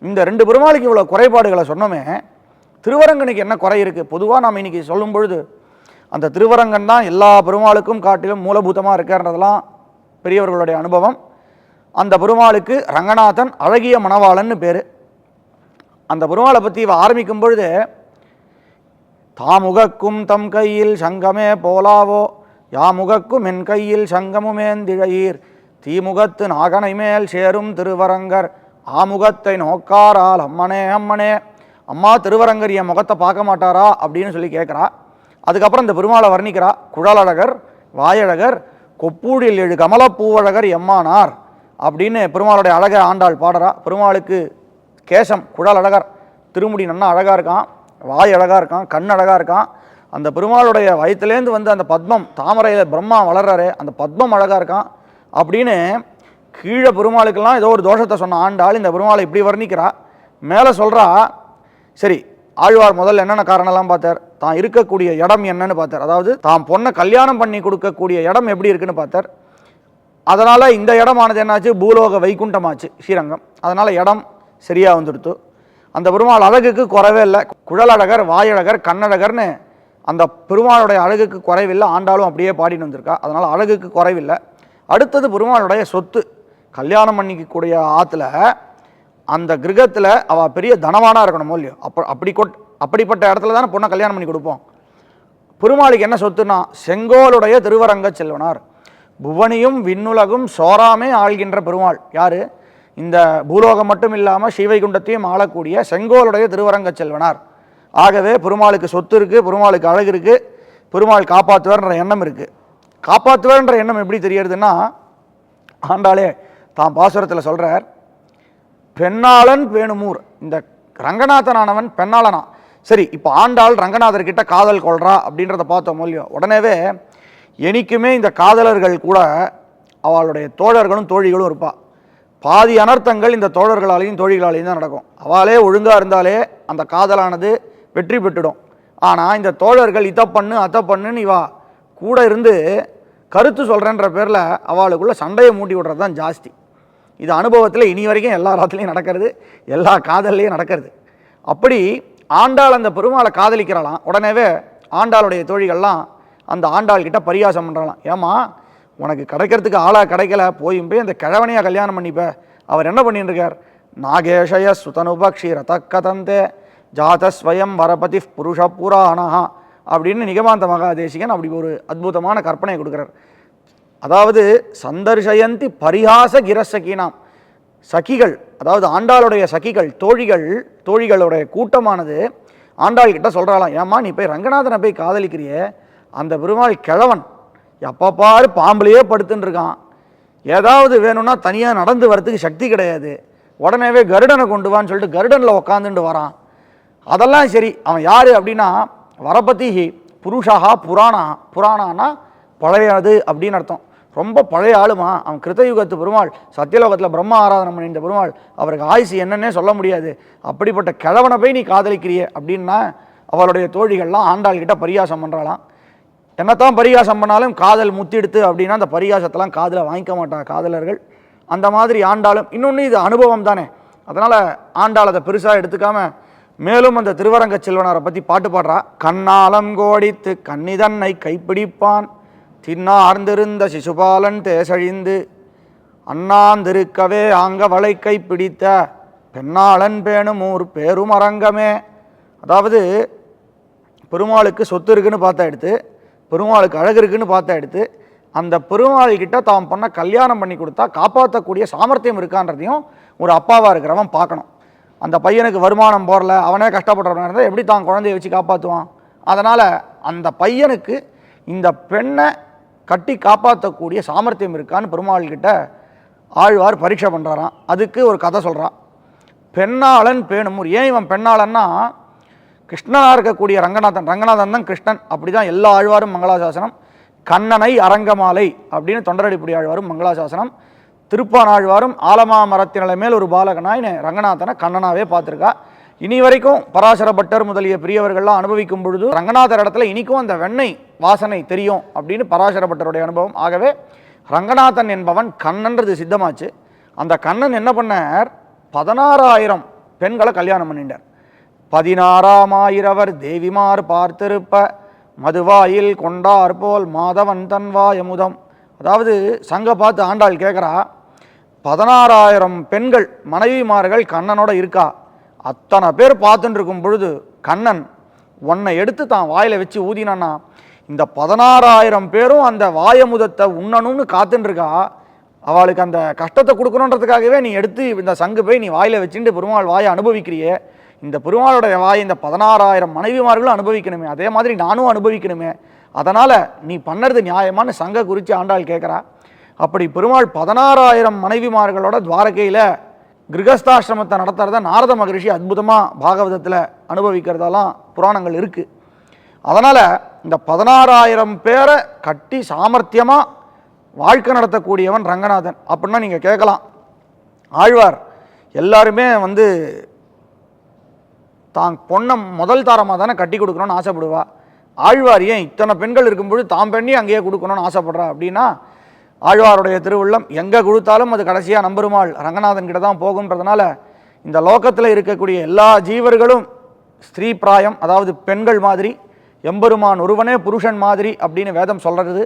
இந்த 2 பெருமாளுக்கு இவ்வளோ குறைபாடுகளை சொன்னோமே, திருவரங்கனுக்கு என்ன குறை இருக்குது? பொதுவாக நாம் இன்றைக்கி சொல்லும் பொழுது அந்த திருவரங்கன் தான் எல்லா பெருமாளுக்கும் காட்டிலும் மூலபூதமாக இருக்கிறன்றதெல்லாம் பெரியவர்களுடைய அனுபவம். அந்த பெருமாளுக்கு ரங்கநாதன் அழகிய மணவாளன்னு பேர். அந்த பெருமாளை பற்றி இவ ஆரம்பிக்கும் பொழுது தாமுகக்கும் தம் கையில் சங்கமே போலாவோ யாமுகக்கும் என் கையில் சங்கமுமேந்திழையீர் தீமுகத்து நாகனை மேல் சேரும் திருவரங்கர் ஆமுகத்தை நோக்காரால் அம்மனே அம்மனே. அம்மா திருவரங்கர் என் முகத்தை பார்க்க மாட்டாரா அப்படின்னு சொல்லி கேட்குறா. அதுக்கப்புறம் இந்த பெருமாளை வர்ணிக்கிறா. குழலழகர் வாயழகர் கொப்பூழில் எழு கமலப்பூவழகர் எம்மானார் அப்படின்னு பெருமாளுடைய அழகை ஆண்டாள் பாடுறா. பெருமாளுக்கு கேசம் குழலழகர், திருமுடி நன்னா அழகாக இருக்கான், வாய் அழகாக இருக்கான், கண் அழகாக இருக்கான். அந்த பெருமாளுடைய வயிற்றுலேருந்து வந்து அந்த பத்மம், தாமரையில் பிரம்மா வளர்றாரு, அந்த பத்மம் அழகாக இருக்கான் அப்படின்னு கீழே பெருமாளுக்கெல்லாம் ஏதோ ஒரு தோஷத்தை சொன்ன ஆண்டாள் இந்த பெருமாளை இப்படி வர்ணிக்கிறா. மேலே சொல்கிறா, சரி ஆழ்வார் முதல்ல என்னென்ன காரணம்லாம் பார்த்தார், தான் இருக்கக்கூடிய இடம் என்னன்னு பார்த்தார். அதாவது தான் பொண்ணை கல்யாணம் பண்ணி கொடுக்கக்கூடிய இடம் எப்படி இருக்குன்னு பார்த்தார். அதனால் இந்த இடமானது என்னாச்சு, பூலோக வைகுண்டமாச்சு ஸ்ரீரங்கம். அதனால் இடம் சரியாக வந்துடுத்து. அந்த பெருமாள் அழகுக்கு குறைவே இல்லை. குழலழகர் வாயழகர் கண்ணழகர்னு அந்த பெருமாளுடைய அழகுக்கு குறைவில்லை. ஆண்டாலும் அப்படியே பாடின்னு வந்திருக்கா. அதனால் அழகுக்கு குறைவில்லை. அடுத்தது பெருமாளுடைய சொத்து. கல்யாணம் பண்ணிக்கக்கூடிய ஆற்றுல அந்த கிரகத்தில் அவள் பெரிய தனவானாக இருக்கணும் இல்லையோ, அப்படிப்பட்ட இடத்துல தானே பொண்ணை கல்யாணம் பண்ணி கொடுப்போம். பெருமாளுக்கு என்ன சொத்துனா செங்கோலுடைய திருவரங்க செல்வனார். புவனியும் விண்ணுலகும் சோராமே ஆள்கின்ற பெருமாள் யார்? இந்த பூலோகம் மட்டும் இல்லாமல் ஸ்ரீவைகுண்டத்தையும் ஆளக்கூடிய செங்கோலுடைய திருவரங்க செல்வனார். ஆகவே பெருமாளுக்கு சொத்து இருக்குது, பெருமாளுக்கு அழகு இருக்குது, பெருமாள் காப்பாற்றுவார்ன்ற எண்ணம் இருக்குது. காப்பாற்றுவார்ன்ற எண்ணம் எப்படி தெரியறதுன்னா, ஆண்டாளே தான் பாசுரத்தில் சொல்கிறார், பெண்ணாளன் பேணுமூர். இந்த ரங்கநாதனானவன் பெண்ணாளனா. சரி, இப்போ ஆண்டாள் ரங்கநாதர்கிட்ட காதல் கொள்றா அப்படின்றத பார்த்தோம் இல்லையோ, உடனேவே எனக்குமே இந்த காதலர்கள் கூட அவளுடைய தோழர்களும் தோழிகளும் இருப்பா. பாதி அனர்த்தங்கள் இந்த தோழர்களாலையும் தோழிகளாலையும் தான் நடக்கும். அவளே ஒழுங்காக இருந்தாலே அந்த காதலானது வெற்றி பெற்றுடும். ஆனால் இந்த தோழர்கள் இதை பண்ணு அதை பண்ணுன்னு இவா கூட இருந்து கருத்து சொல்கிறேன்ற பேரில் அவளுக்குள்ள சண்டையை மூட்டி விடுறது தான் ஜாஸ்தி. இது அனுபவத்தில் இனி வரைக்கும் எல்லா ராத்துலேயும் நடக்கிறது, எல்லா காதல்லையும் நடக்கிறது. அப்படி ஆண்டாள் அந்த பெருமாளை காதலிக்கிறாளாம். உடனேவே ஆண்டாளுடைய தோழிகள்லாம் அந்த ஆண்டாள் கிட்ட பரியாசம் பண்ணுறாளாம், ஏமா உனக்கு கிடைக்கிறதுக்கு ஆளாக கிடைக்கல, போயும் போய் அந்த கிழவனையாக கல்யாணம் பண்ணிப்ப. அவர் என்ன பண்ணிட்டு இருக்கார், நாகேஷய சுதனுபக்ஷி ரதக்கதந்தே ஜாதஸ்வயம் வரபதி புருஷ புராணா அப்படின்னு நிகமாந்த மகாதேசிகன் அப்படி ஒரு அற்புதமான கற்பனை கொடுக்குறார். அதாவது சந்தர்ஷயந்தி பரிகாச கிரசகினாம், சகிகள், அதாவது ஆண்டாளுடைய சகிகள், தோழிகளுடைய கூட்டமானது ஆண்டாள் கிட்ட சொல்கிறாளாம், ஏம்மா நீ போய் ரங்கநாதனை போய் காதலிக்கிறியே, அந்த பெருமாள் கிழவன் எப்போ பாரு பாம்புலையே படுத்துன்னு இருக்கான், ஏதாவது வேணும்னா தனியாக நடந்து வரத்துக்கு சக்தி கிடையாது, உடனேவே கருடனை கொண்டு வான்னு சொல்லிட்டு கருடனில் உக்காந்துட்டு வரான். அதெல்லாம் சரி, அவன் யார் அப்படின்னா வரபதி புருஷா புராணானா பழையது அப்படின்னு அர்த்தம். ரொம்ப பழைய ஆளுமா அவன், கிருத்தயுகத்து பெருமாள், சத்தியலோகத்தில் பிரம்மா ஆராதனை பண்ணிட்ட பெருமாள், அவருக்கு ஆயுசு என்னன்னே சொல்ல முடியாது, அப்படிப்பட்ட கிழவனை போய் நீ காதலிக்கிறியே அப்படின்னா அவளுடைய தோழிகள்லாம் ஆண்டாள் கிட்ட பரியாசம் பண்ணுறாளாம். என்னத்தான் பரியாசம் பண்ணாலும் காதல் முத்திடுத்து அப்படின்னா அந்த பரியாசத்தெல்லாம் காதில் வாங்கிக்க மாட்டாங்க காதலர்கள். அந்த மாதிரி ஆண்டாளும், இன்னொன்று இது அனுபவம் தானே, அதனால் ஆண்டாள் அதை பெருசாக எடுத்துக்காம மேலும் அந்த திருவரங்க செல்வனாரை பற்றி பாட்டு பாடுறா. கண்ணாலம் கோடித்து கன்னிதன்னை கைப்பிடிப்பான் தின்னார்ந்திருந்த சிசுபாலன் தேசழிந்து அண்ணாந்திருக்கவே ஆங்க வளை கைப்பிடித்த பெண்ணாளன் பேணுமூர் பேரும் அரங்கமே. அதாவது பெருமாளுக்கு சொத்து இருக்குன்னு பார்த்தா எடுத்து, பெருமாளுக்கு அழகு இருக்குன்னு பார்த்தா எடுத்து, அந்த பெருமாள்கிட்ட தாம் பண்ண கல்யாணம் பண்ணி கொடுத்தா காப்பாற்றக்கூடிய சாமர்த்தியம் இருக்கான்றதையும் ஒரு அப்பாவாக இருக்கிறவன் பார்க்கணும். அந்த பையனுக்கு வருமானம் போடல, அவனே கஷ்டப்படுறவன் இருந்தால் எப்படி தான் குழந்தைய வச்சு காப்பாற்றுவான்? அதனால் அந்த பையனுக்கு இந்த பெண்ணை கட்டி காப்பாற்றக்கூடிய சாமர்த்தியம் இருக்கான்னு பெருமாள்கிட்ட ஆழ்வார் பரீட்சை பண்ணுறாராம். அதுக்கு ஒரு கதை சொல்கிறான். பெண்ணாளன் பேணுமூர். ஏன் இவன் பெண்ணாளன்னா, கிருஷ்ணனாக இருக்கக்கூடிய ரங்கநாதன் தான் கிருஷ்ணன். அப்படி தான் எல்லா ஆழ்வாரும் மங்களாசாசனம். கண்ணனை அரங்கமாலை அப்படின்னு தொண்டரடிப்புடி ஆழ்வாரும் மங்களாசாசனம். திருப்பானாழ்வாரும் ஆலமா மரத்தினலை மேல் ஒரு பாலகனாய் ரங்கநாதனை கண்ணனாவே பார்த்துருக்கா. இனி வரைக்கும் பராசர பட்டர் முதலிய பெரியவர்கள்லாம் அனுபவிக்கும் பொழுது ரங்கநாதர் இடத்துல இனிக்கும் அந்த வெண்ணெய் வாசனை தெரியும் அப்படின்னு பராசர பட்டருடைய அனுபவம். ஆகவே ரங்கநாதன் என்பவன் கண்ணன்றது சித்தமாச்சு. அந்த கண்ணன் என்ன பண்ணார், 16,000 பெண்களை கல்யாணம் பண்ணிட்டார். 16,000 தேவிமார் பார்த்திருப்ப மதுவாயில் கொண்டார் போல் மாதவன் தன்வாயமுதம். அதாவது சங்க பார்த்து ஆண்டாள் கேட்குறா, 16,000 பெண்கள் மனைவிமார்கள் கண்ணனோட இருக்கா, அத்தனை பேர் பார்த்துட்டு இருக்கும் பொழுது கண்ணன் உன்னை எடுத்து தான் வாயில் வச்சு ஊதினான்னா இந்த 16,000 பேரும் அந்த வாயமுதத்தை உண்ணணும்னு காத்துன்னு இருக்கா. அவளுக்கு அந்த கஷ்டத்தை கொடுக்கணுன்றதுக்காகவே நீ எடுத்து இந்த சங்கு போய் நீ வாயில் வச்சுட்டு பெருமாள் வாயை அனுபவிக்கிறியே. இந்த பெருமாளுடைய வாயை இந்த 16,000 மனைவிமார்களும் அனுபவிக்கணுமே, அதே மாதிரி நானும் அனுபவிக்கணுமே, அதனால் நீ பண்ணுறது நியாயமான சங்க குறித்து ஆண்டாள் கேட்குறா. அப்படி பெருமாள் 16,000 மனைவிமார்களோட துவாரகையில் கிரகஸ்தாசிரமத்தை நடத்துறத நாரத மகரிஷி அற்புதமாக பாகவதத்தில் அனுபவிக்கிறதெல்லாம் புராணங்கள் இருக்குது. அதனால் இந்த 16,000 பேரை கட்டி சாமர்த்தியமாக வாழ்க்கை நடத்தக்கூடியவன் ரங்கநாதன். அப்படின்னா நீங்கள் கேட்கலாம், ஆழ்வார் எல்லாருமே தான் பொண்ணை முதல் தாரமாக தானே கட்டி கொடுக்கணும்னு ஆசைப்படுவா, ஆழ்வார் ஏன் இத்தனை பெண்கள் இருக்கும்போது தாம் பெண்ணி அங்கேயே கொடுக்கணும்னு ஆசைப்படுறா அப்படின்னா, ஆழ்வாருடைய திருவுள்ளம் எங்கே கொடுத்தாலும் அது கடைசியாக நம்பெருமாள் ரங்கநாதன் கிட்ட தான் போகுன்றதுனால இந்த லோகத்தில் இருக்கக்கூடிய எல்லா ஜீவர்களும் ஸ்திரீ பிராயம், அதாவது பெண்கள் மாதிரி, எம்பெருமான் ஒருவனே புருஷன் மாதிரி அப்படின்னு வேதம் சொல்கிறது.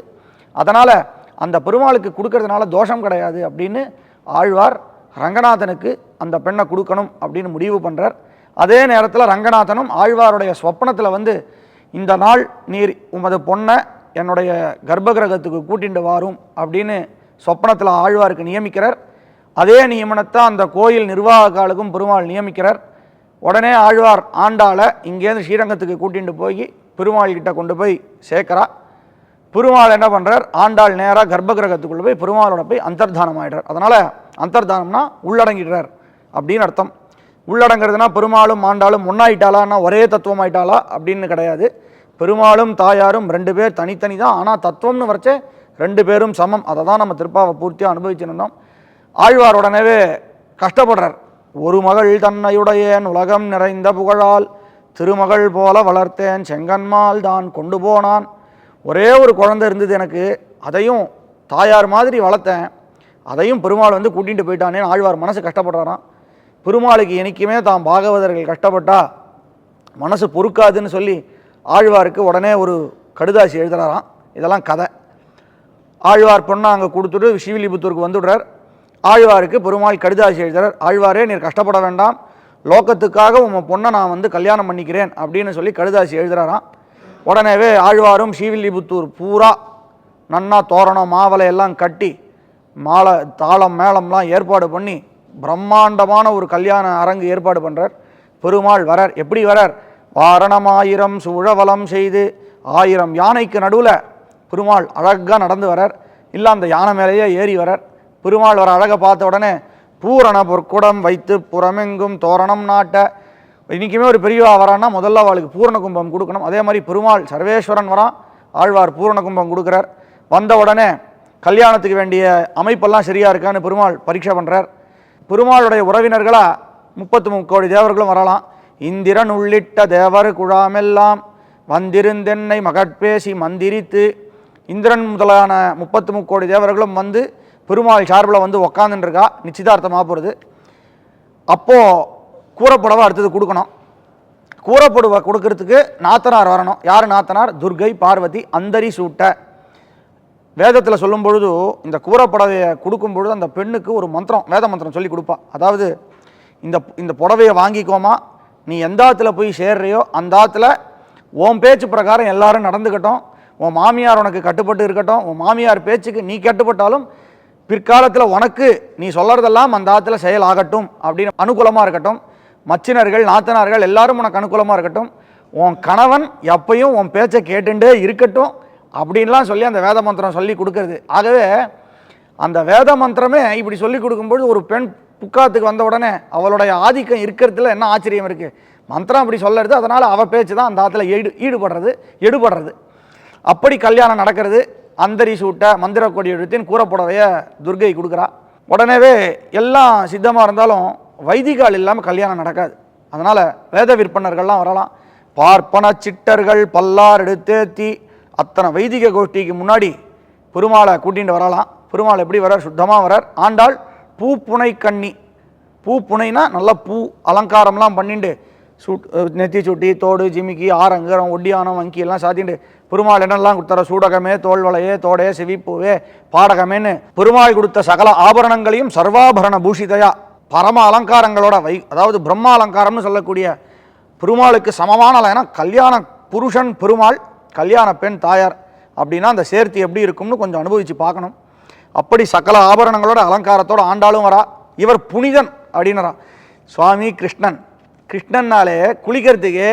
அதனால் அந்த பெருமாளுக்கு கொடுக்கறதுனால தோஷம் கிடையாது அப்படின்னு ஆழ்வார் ரங்கநாதனுக்கு அந்த பெண்ணை கொடுக்கணும் அப்படின்னு முடிவு பண்ணுறார். அதே நேரத்தில் ரங்கநாதனும் ஆழ்வாருடைய ஸ்வப்னத்தில் இந்த நாள் நீர் உமது பொண்ணை என்னுடைய கர்ப்பகிரகத்துக்கு கூட்டிட்டு வாரும் அப்படின்னு சொப்பனத்தில் ஆழ்வாருக்கு நியமிக்கிறார். அதே நியமனத்தை அந்த கோயில் நிர்வாகக்காலுக்கும் பெருமாள் நியமிக்கிறார். உடனே ஆழ்வார் ஆண்டாளை இங்கேருந்து ஸ்ரீரங்கத்துக்கு கூட்டிட்டு போய் பெருமாள்கிட்ட கொண்டு போய் சேர்க்கிறா. பெருமாள் என்ன பண்ணுறார், ஆண்டாள் நேராக கர்ப்பகிரகத்துக்குள்ளே போய் பெருமாளோட போய் அந்தர்தானம் ஆகிடுறார். அதனால் அந்தர்தானம்னா உள்ளடங்கிடுறார் அப்படின்னு அர்த்தம். உள்ளடங்கிறதுனா பெருமாளும் ஆண்டாளும் ஒன்றாயிட்டாளான்னா ஒரே தத்துவம் ஆயிட்டாளா அப்படின்னு கிடையாது. பெருமாளும் தாயாரும் 2 பேர் தனித்தனி தான், ஆனால் தத்துவம்னு வரைச்சே 2 பேரும் சமம். அதை தான் நம்ம திருப்பாவை பூர்த்தியாக அனுபவிச்சுருந்தோம். ஆழ்வார் உடனேவே கஷ்டப்படுறார். ஒரு மகள் தன்னையுடையேன் உலகம் நிறைந்த புகழால் திருமகள் போல வளர்த்தேன் செங்கன்மால் தான் கொண்டு போனான். ஒரே ஒரு குழந்தை இருந்தது எனக்கு, அதையும் தாயார் மாதிரி வளர்த்தேன், அதையும் பெருமாள் கூட்டிகிட்டு போயிட்டானேன்னு ஆழ்வார் மனசு கஷ்டப்படுறாராம். பெருமாளுக்கு என்றைக்குமே தான் பாகவதர்கள் கஷ்டப்பட்டா மனசு பொறுக்காதுன்னு சொல்லி ஆழ்வாருக்கு உடனே ஒரு கடுதாசி எழுதுறாராம். இதெல்லாம் கதை. ஆழ்வார் பொண்ணை அங்கே கொடுத்துட்டு ஸ்ரீவில்லிபுத்தூருக்கு வந்துடுறார். ஆழ்வாருக்கு பெருமாள் கடுதாசி எழுதுறார். ஆழ்வாரே நீர் கஷ்டப்பட வேண்டாம், லோகத்துக்காக உங்கள் பொண்ணை நான் கல்யாணம் பண்ணிக்கிறேன் அப்படின்னு சொல்லி கடுதாசி எழுதுறாராம். உடனேவே ஆழ்வாரும் ஸ்ரீவில்லிபுத்தூர் பூரா நன்னா தோரணம் மாவலை எல்லாம் கட்டி மாலை தாளம் மேளம்லாம் ஏற்பாடு பண்ணி பிரம்மாண்டமான ஒரு கல்யாண அரங்கு ஏற்பாடு பண்ணுறார். பெருமாள் வரார். எப்படி வரார், வாரணமாயிரம் சூழவலம் செய்து 1000 யானைக்கு நடுவில் பெருமாள் அழகாக நடந்து வரார். இல்லை அந்த யானை மேலேயே ஏறி வரார். பெருமாள் வர அழகை பார்த்த உடனே பூரண பொற்குடம் வைத்து புறமெங்கும் தோரணம் நாட்ட. இன்றைக்குமே ஒரு பெரியவா வரான்னா முதல்ல அவளுக்கு பூரண கும்பம் கொடுக்கணும். அதே மாதிரி பெருமாள் சர்வேஸ்வரன் வரான், ஆழ்வார் பூரண கும்பம் கொடுக்குறார். வந்த உடனே கல்யாணத்துக்கு வேண்டிய அமைப்பெல்லாம் சரியாக இருக்கான்னு பெருமாள் பரீட்சை பண்ணுறார். பெருமாளுடைய உறவினர்களாக 33 கோடி தேவர்களும் வரலாம். இந்திரன் உள்ளிட்ட தேவர் குழாமெல்லாம் வந்திருந்தென்னை மகட்பேசி மந்திரித்து. இந்திரன் முதலான 33 கோடி தேவர்களும் பெருமாள் சார்பில் உக்காந்துருக்கா, நிச்சயதார்த்தமாக போகிறது. அப்போது கூறப்புடவை அடுத்தது கொடுக்கணும். கூறப்புடவை கொடுக்கறதுக்கு நாத்தனார் வரணும். யார் நாத்தனார், துர்கை பார்வதி அந்தரி சூட்ட. வேதத்தில் சொல்லும் பொழுது இந்த கூறப்புடவையை கொடுக்கும் பொழுது அந்த பெண்ணுக்கு ஒரு மந்திரம், வேத மந்திரம் சொல்லி கொடுப்பா. அதாவது இந்த புடவையை வாங்கிக்கோமா, நீ எந்த ஆற்றுல போய் சேர்றியோ அந்த ஆற்றுல உன் பேச்சு பிரகாரம் எல்லாரும் நடந்துக்கட்டும், உன் மாமியார் உனக்கு கட்டுப்பட்டு இருக்கட்டும், உன் மாமியார் பேச்சுக்கு நீ கட்டுப்பட்டாலும் பிற்காலத்தில் உனக்கு நீ சொல்கிறதெல்லாம் அந்த ஆற்றுல செயலாகட்டும் அப்படின்னு அனுகூலமாக இருக்கட்டும். மச்சினர்கள் நாத்தனார்கள் எல்லாரும் உனக்கு அனுகூலமாக இருக்கட்டும். உன் கணவன் எப்பையும் உன் பேச்சை கேட்டுட்டே இருக்கட்டும் அப்படின்லாம் சொல்லி அந்த வேத மந்திரம் சொல்லி கொடுக்கறது. ஆகவே அந்த வேத மந்திரமே இப்படி சொல்லி கொடுக்கும்போது ஒரு பெண் புக்காத்துக்கு வந்த உடனே அவளுடைய ஆதிக்கம் இருக்கிறதுல என்ன ஆச்சரியம் இருக்குது. மந்திரம் அப்படி சொல்லறது, அதனால் அவள் பேச்சு தான் அந்த ஆற்றுல எடுபடுறது. அப்படி கல்யாணம் நடக்கிறது. அந்தரி சூட்ட மந்திர கொடி எழுத்தின் கூறப்புடவைய துர்கை கொடுக்குறா. உடனேவே எல்லாம் சித்தமாக இருந்தாலும் வைதிகால் இல்லாமல் கல்யாணம் நடக்காது. அதனால் வேத விற்பனர்கள்லாம் வரலாம். பார்ப்பன சிட்டர்கள் பல்லார் எடுத்தேத்தி அத்தனை வைதிக கோஷ்டிக்கு முன்னாடி பெருமாளை கூட்டிகிட்டு வரலாம். பெருமாள் எப்படி வரார், சுத்தமாக வரார். ஆண்டாள் பூப்புனை கண்ணி, பூப்புனைனா நல்லா பூ அலங்காரம்லாம் பண்ணிட்டு நெத்தி சுட்டி தோடு ஜிமிக்கி ஆரங்கரம் ஒட்டியானம் வங்கி எல்லாம் சாத்திட்டு பெருமாள் என்னெல்லாம் கொடுத்தார, சூடகமே தோல்வளையே தோடே செவிப்பூவே பாடகமேன்னு பெருமாள் கொடுத்த சகல ஆபரணங்களையும் சர்வாபரண பூஷிதையா பரம அலங்காரங்களோட அதாவது பிரம்மா அலங்காரம்னு சொல்லக்கூடிய பெருமாளுக்கு சமமான, ஏன்னா கல்யாண புருஷன் பெருமாள், கல்யாண பெண் தாயார் அப்படின்னா அந்த சேர்த்தி எப்படி இருக்கும்னு கொஞ்சம் அனுபவித்து பார்க்கணும். அப்படி சகல ஆபரணங்களோட அலங்காரத்தோட ஆண்டாலும் வரா. இவர் புனிதன் அப்படின்னரா. சுவாமி கிருஷ்ணன், கிருஷ்ணன்னாலே குளிக்கிறதுக்கே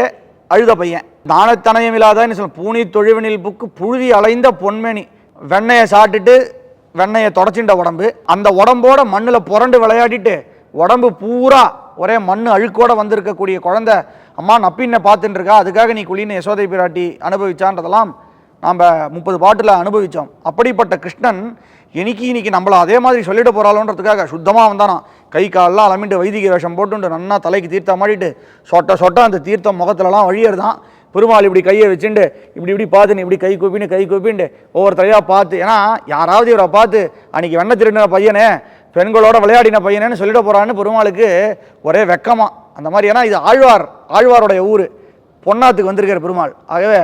அழுத பையன், தானத்தனயம் இல்லாதன்னு சொல்ல, பூனி தொழுவினில் புக்கு புழுதி அலைந்த பொன்மேனி, வெண்ணையை சாப்பிட்டுட்டு வெண்ணையை தொடச்சின்ற உடம்பு, அந்த உடம்போட மண்ணில் புரண்டு விளையாடிட்டு உடம்பு பூரா ஒரே மண் அழுக்கோட வந்திருக்கக்கூடிய குழந்தை, அம்மா நப்பின்னை பார்த்துட்டு இருக்கா, அதுக்காக நீ குளின்னு யசோதை பிராட்டி அனுபவிச்சான்றதெல்லாம் நாம் 30 பாட்டில் அனுபவித்தோம். அப்படிப்பட்ட கிருஷ்ணன் இன்னைக்கு நம்மளை அதே மாதிரி சொல்லிட்டு போகிறாளோன்றதுக்காக சுத்தமாக வந்தானா. கை காலெலாம் அலமிட்டு வைதிக வேஷம் போட்டுட்டு நன்னா தலைக்கு தீர்த்தம் மாட்டிட்டு சொட்ட அந்த தீர்த்தம் முகத்துலலாம் வழியறதான். பெருமாள் இப்படி கையை வச்சுட்டு இப்படி பார்த்துன்னு இப்படி கை கூப்பின்னு ஒவ்வொருத்தரையாக பார்த்து, ஏன்னா யாராவது இவரை பார்த்து அன்றைக்கி வெண்ணை திருடின பையனே, பெண்களோட விளையாடின பையனேன்னு சொல்லிட்டு போகிறான்னு பெருமாளுக்கு ஒரே வெக்கமாக. அந்த மாதிரி, ஏன்னா இது ஆழ்வாருடைய ஊர், பொன்னாத்துக்கு வந்திருக்கார் பெருமாள். ஆகவே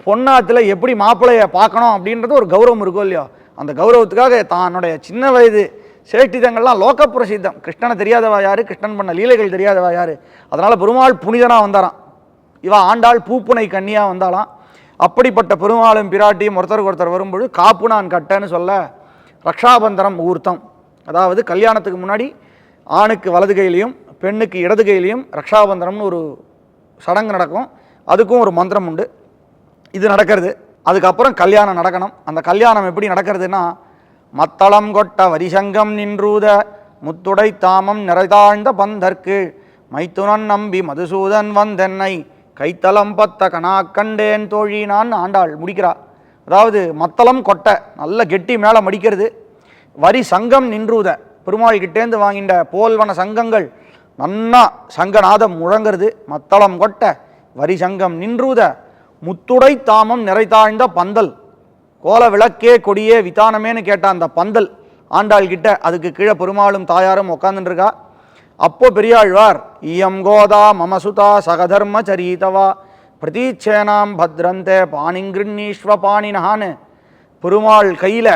பொன்னாத்தில் எப்படி மாப்பிள்ளையை பார்க்கணும் அப்படின்றது ஒரு கௌரவம் இருக்கும் இல்லையோ, அந்த கௌரவத்துக்காக தன்னுடைய சின்ன வயது சேஷ்டிதங்கள்லாம் லோக பிரசித்தம். கிருஷ்ணனை தெரியாதவா யார், கிருஷ்ணன் பண்ண லீலைகள் தெரியாதவா யார். அதனால் பெருமாள் புனிதனாக வந்தாராம். இவா ஆண்டாள் பூப்புனை கன்னியாக வந்தாலாம். அப்படிப்பட்ட பெருமாளும் பிராட்டியும் ஒருத்தருக்கு ஒருத்தர் வரும்பொழுது காப்பு நான் கட்டன்னு சொல்ல ரக்ஷாபந்தரம் முகூர்த்தம், அதாவது கல்யாணத்துக்கு முன்னாடி ஆணுக்கு வலது கையிலையும் பெண்ணுக்கு இடது கையிலையும் ரக்ஷாபந்தரம்னு ஒரு சடங்கு நடக்கும். அதுக்கும் ஒரு மந்திரம் உண்டு. இது நடக்கிறது. அதுக்கப்புறம் கல்யாணம் நடக்கணும். அந்த கல்யாணம் எப்படி நடக்கிறதுனா, மத்தளம் கொட்ட வரிசங்கம் நின்றூத முத்துடை தாமம் நிறைதாழ்ந்த பந்தற்கு மைத்துனன் நம்பி மதுசூதன் வந்தென்னை கைத்தலம் பத்த கணா கண்டேன் தோழினான் ஆண்டாள் முடிக்கிறா. அதாவது மத்தளம் கொட்டை நல்ல கெட்டி மேலே மடிக்கிறது, வரி சங்கம் நின்றூத பெருமாள் கிட்டேந்து வாங்கின்ற போல்வன சங்கங்கள் நன்னா சங்கநாதம் முழங்கிறது. மத்தளம் கொட்ட வரி சங்கம் நின்றூத முத்துடை தாமம் நிறைதாழ்ந்த பந்தல், கோல விளக்கே கொடியே விதானமேன்னு கேட்ட அந்த பந்தல் ஆண்டாள் கிட்ட, அதுக்கு கீழே பெருமாளும் தாயாரும் உட்காந்துருக்கா. அப்போ பெரியாழ்வார் இயம் கோதா மமசுதா சகதர்ம சரீதவா பிரதீட்சேனாம் பத்ரந்தே பாணிங்கிருஷ்வ பாணினஹான்னு பெருமாள் கையில்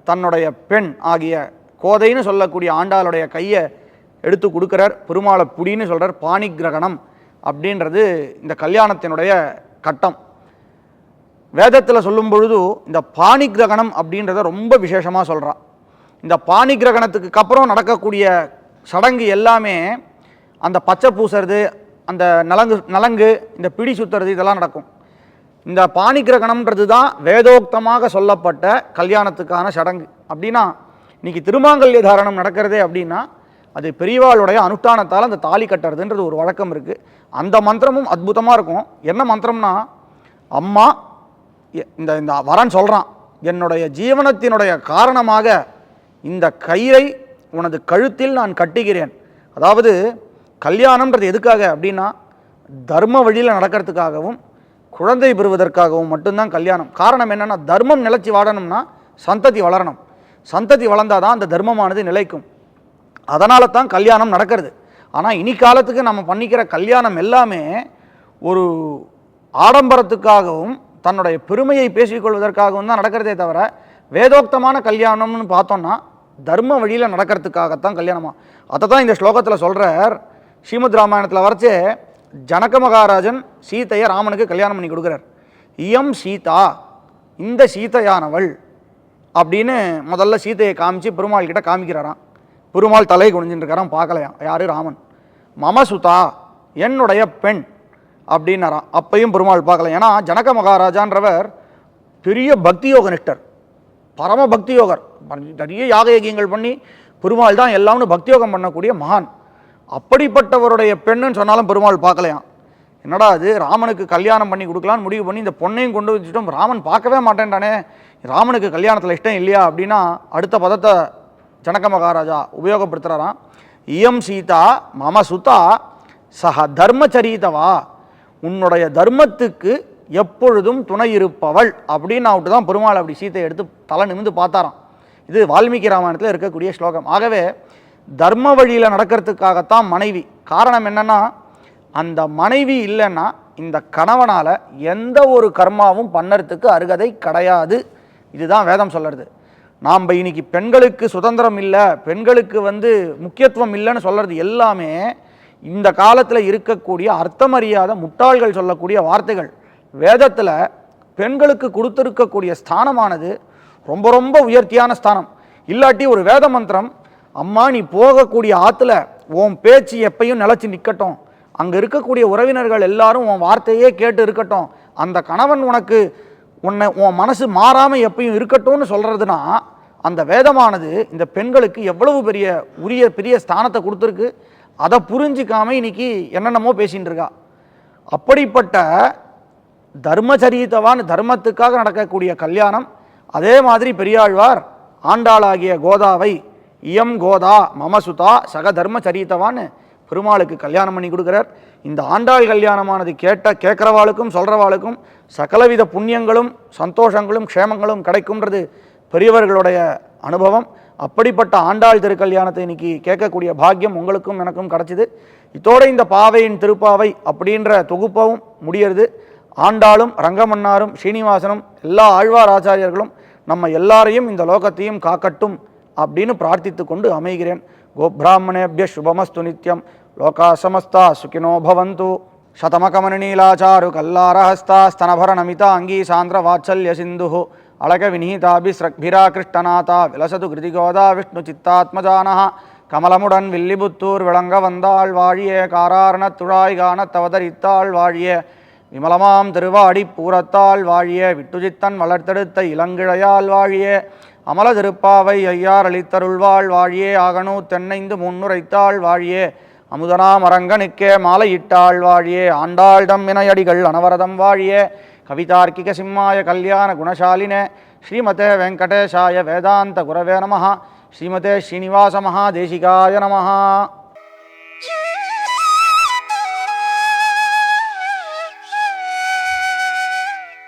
தன்னுடைய பெண் ஆகிய கோதைன்னு சொல்லக்கூடிய ஆண்டாளுடைய கையை எடுத்து கொடுக்குறார். பெருமாளை புடின்னு சொல்கிறார். பாணி கிரகணம் அப்படின்றது இந்த கல்யாணத்தினுடைய கட்டம். வேதத்தில் சொல்லும் பொழுது இந்த பாணி கிரகணம் அப்படின்றத ரொம்ப விசேஷமாக சொல்கிறான். இந்த பாணி கிரகணத்துக்கு அப்புறம் நடக்கக்கூடிய சடங்கு எல்லாமே அந்த பச்சை பூசுறது, அந்த நலங்கு இந்த பிடி சுத்துறது இதெல்லாம் நடக்கும். இந்த பாணி கிரகணம்ன்றது தான் வேதோக்தமாக சொல்லப்பட்ட கல்யாணத்துக்கான சடங்கு. அப்படின்னா இன்றைக்கி திருமாங்கல்ய தாரணம் நடக்கிறதே அப்படின்னா அது பெரியவாளுடைய அனுஷ்டானத்தால் அந்த தாலி கட்டுறதுன்றது ஒரு வழக்கம் இருக்குது. அந்த மந்திரமும் அற்புதமாக இருக்கும். என்ன மந்திரம்னா, அம்மா இந்த இந்த வரன் சொல்கிறான், என்னுடைய ஜீவனத்தினுடைய காரணமாக இந்த கயிறை உனது கழுத்தில் நான் கட்டுகிறேன். அதாவது கல்யாணம்ன்றது எதுக்காக அப்படின்னா தர்ம வழியில் நடக்கிறதுக்காகவும் குழந்தை பெறுவதற்காகவும் மட்டும்தான் கல்யாணம். காரணம் என்னென்னா, தர்மம் நிலைச்சி வாழணும்னா சந்ததி வளரணும். சந்ததி வளர்ந்தால் தான் அந்த தர்மமானது நிலைக்கும். அதனால தான் கல்யாணம் நடக்கிறது. ஆனால் இனி காலத்துக்கு நம்ம பண்ணிக்கிற கல்யாணம் எல்லாமே ஒரு ஆடம்பரத்துக்காகவும் தன்னுடைய பெருமையை பேசிக்கொள்வதற்காகவும் தான் நடக்கிறதே தவிர, வேதோக்தமான கல்யாணம்னு பார்த்தோம்னா தர்ம வழியில் நடக்கிறதுக்காகத்தான் கல்யாணமா. அதை தான் இந்த ஸ்லோகத்தில் சொல்கிறார். ஸ்ரீமத் ராமாயணத்தில் வரைச்சே ஜனக மகாராஜன் சீதையை ராமனுக்கு கல்யாணம் பண்ணி கொடுக்குறார். இயம் சீதா, இந்த சீதையானவள் அப்படின்னு முதல்ல சீதையை காமிச்சு பெருமாள் கிட்ட காமிக்கிறாராம். பெருமாள் தலை குனிஞ்சுட்டு இருக்காராம், பார்க்கலையாம். யார்? ராமன். மமசுதா, என்னுடைய பெண் அப்படின்னாராம். அப்பையும் பெருமாள் பார்க்கல. ஏன்னா ஜனக மகாராஜான்றவர் பெரிய பக்தி யோக நிஷ்டர், பரம பக்தி யோகர். நிறைய யாக யஜ்யங்கள் பண்ணி பெருமாள் தான் எல்லாம்னு பக்தி யோகம் பண்ணக்கூடிய மகான். அப்படிப்பட்டவருடைய பெண்ணுன்னு சொன்னாலும் பெருமாள் பார்க்கலையாம். என்னடா அது, ராமனுக்கு கல்யாணம் பண்ணி கொடுக்கலான்னு முடிவு பண்ணி இந்த பொண்ணையும் கொண்டு வச்சுட்டோம், ராமன் பார்க்கவே மாட்டேன்டானே, ராமனுக்கு கல்யாணத்தில் இஷ்டம் இல்லையா அப்படின்னா அடுத்த பதத்தை ஜனக மகாராஜா உபயோகப்படுத்துகிறாராம். இயம் சீதா மம சுதா சஹ தர்மச்சரீதவா, உன்னுடைய தர்மத்துக்கு எப்பொழுதும் துணை இருப்பவள் அப்படின்னு அவட்டு தான் பெருமாள் அப்படி சீத்தையை எடுத்து தலை நிமிந்து பார்த்தாராம். இது வால்மீகி ராமாயணத்தில் இருக்கக்கூடிய ஸ்லோகம். ஆகவே தர்ம வழியில் நடக்கிறதுக்காகத்தான் மனைவி. காரணம் என்னென்னா, அந்த மனைவி இல்லைன்னா இந்த கணவனால் எந்த ஒரு கர்மாவும் பண்ணறதுக்கு அருகதை கிடையாது. இதுதான் வேதம் சொல்கிறது. நாம் இன்னைக்கு பெண்களுக்கு சுதந்திரம் இல்லை, பெண்களுக்கு முக்கியத்துவம் இல்லைன்னு சொல்கிறது எல்லாமே இந்த காலத்தில் இருக்கக்கூடிய அர்த்தமறியாத முட்டாள்கள் சொல்லக்கூடிய வார்த்தைகள். வேதத்தில் பெண்களுக்கு கொடுத்துருக்கக்கூடிய ஸ்தானமானது ரொம்ப ரொம்ப உயர்த்தியான ஸ்தானம். இல்லாட்டி ஒரு வேத மந்திரம், அம்மா நீ போகக்கூடிய ஆற்றுல உன் பேச்சு எப்பயும் நிலச்சி நிற்கட்டும், அங்கே இருக்கக்கூடிய உறவினர்கள் எல்லாரும் உன் வார்த்தையே கேட்டு இருக்கட்டும், அந்த கணவன் உனக்கு உன் மனசு மாறாமல் எப்பயும் இருக்கட்டும்னு சொல்கிறதுனா, அந்த வேதமானது இந்த பெண்களுக்கு எவ்வளவு பெரிய ஸ்தானத்தை கொடுத்துருக்கு. அதை புரிஞ்சிக்காம இன்னைக்கு என்னென்னமோ பேசின்னு இருக்கா. அப்படிப்பட்ட தர்மச்சரீத்தவான், தர்மத்துக்காக நடக்கக்கூடிய கல்யாணம். அதே மாதிரி பெரியாழ்வார் ஆண்டாளாகிய கோதாவை இயம் கோதா மமசுதா சக தர்மச்சரீத்தவான் பெருமாளுக்கு கல்யாணம் பண்ணி கொடுக்குறார். இந்த ஆண்டாள் கல்யாணமானது கேட்குறவாளுக்கும் சொல்கிறவாளுக்கும் சகலவித புண்ணியங்களும் சந்தோஷங்களும் க்ஷேமங்களும் கிடைக்கும்ன்றது பெரியவர்களுடைய அனுபவம். அப்படிப்பட்ட ஆண்டாள் திருக்கல்யாணத்தை இன்னைக்கு கேட்கக்கூடிய பாக்கியம் உங்களுக்கும் எனக்கும் கிடச்சிது. இதோட இந்த பாவையின் திருப்பாவை அப்படின்ற தொகுப்பவும் முடியறது. ஆண்டாளும் ரங்கமன்னாரும் ஸ்ரீனிவாசனும் எல்லா ஆழ்வார் ஆச்சாரியர்களும் நம்ம எல்லாரையும் இந்த லோகத்தையும் காக்கட்டும் அப்படின்னு பிரார்த்தித்து கொண்டு அமைகிறேன். கோபிராமணேபிய சுபமஸ்து நித்யம். லோகா சமஸ்தா சுகினோ பவந்து. சதமகமனீலாச்சாரு கல்லாரஹஸ்தா ஸ்தனபர நமிதா அங்கீ சாந்திர வாத்சல்ய சிந்து அழக விநீதாபிஸ்ரக்பிரா கிருஷ்ணநாதா விலசது கிருதிகோதா விஷ்ணு சித்தாத்மஜானஹ கமலமுடன் வில்லிபுத்தூர் விளங்க வந்தாள் வாழியே. காராரண துழாய் காண தவதரித்தாள் வாழியே. விமலமாம் திருவாடி பூரத்தாள் வாழியே. விட்டுஜித்தன் வளர்த்தெடுத்த இளங்கிழையால் வாழியே. அமல திருப்பாவை ஐயார் அளித்தருள்வாள் வாழியே. ஆகனூ தென்னைந்து முன்னுரைத்தாள் வாழியே. அமுதனாம் அரங்கனுக்கே மாலையிட்டாள் வாழியே. ஆண்டாள்தம் வினையடிகள் அனவரதம் வாழியே. கவிதார்க்கிக சிம்மாய கல்யாண குணசாலினே ஸ்ரீமதே வெங்கடேஷாய வேதாந்த குரவே நமஹ. ஸ்ரீமதே ஸ்ரீனிவாச மகாதேசிகாய நமஹ.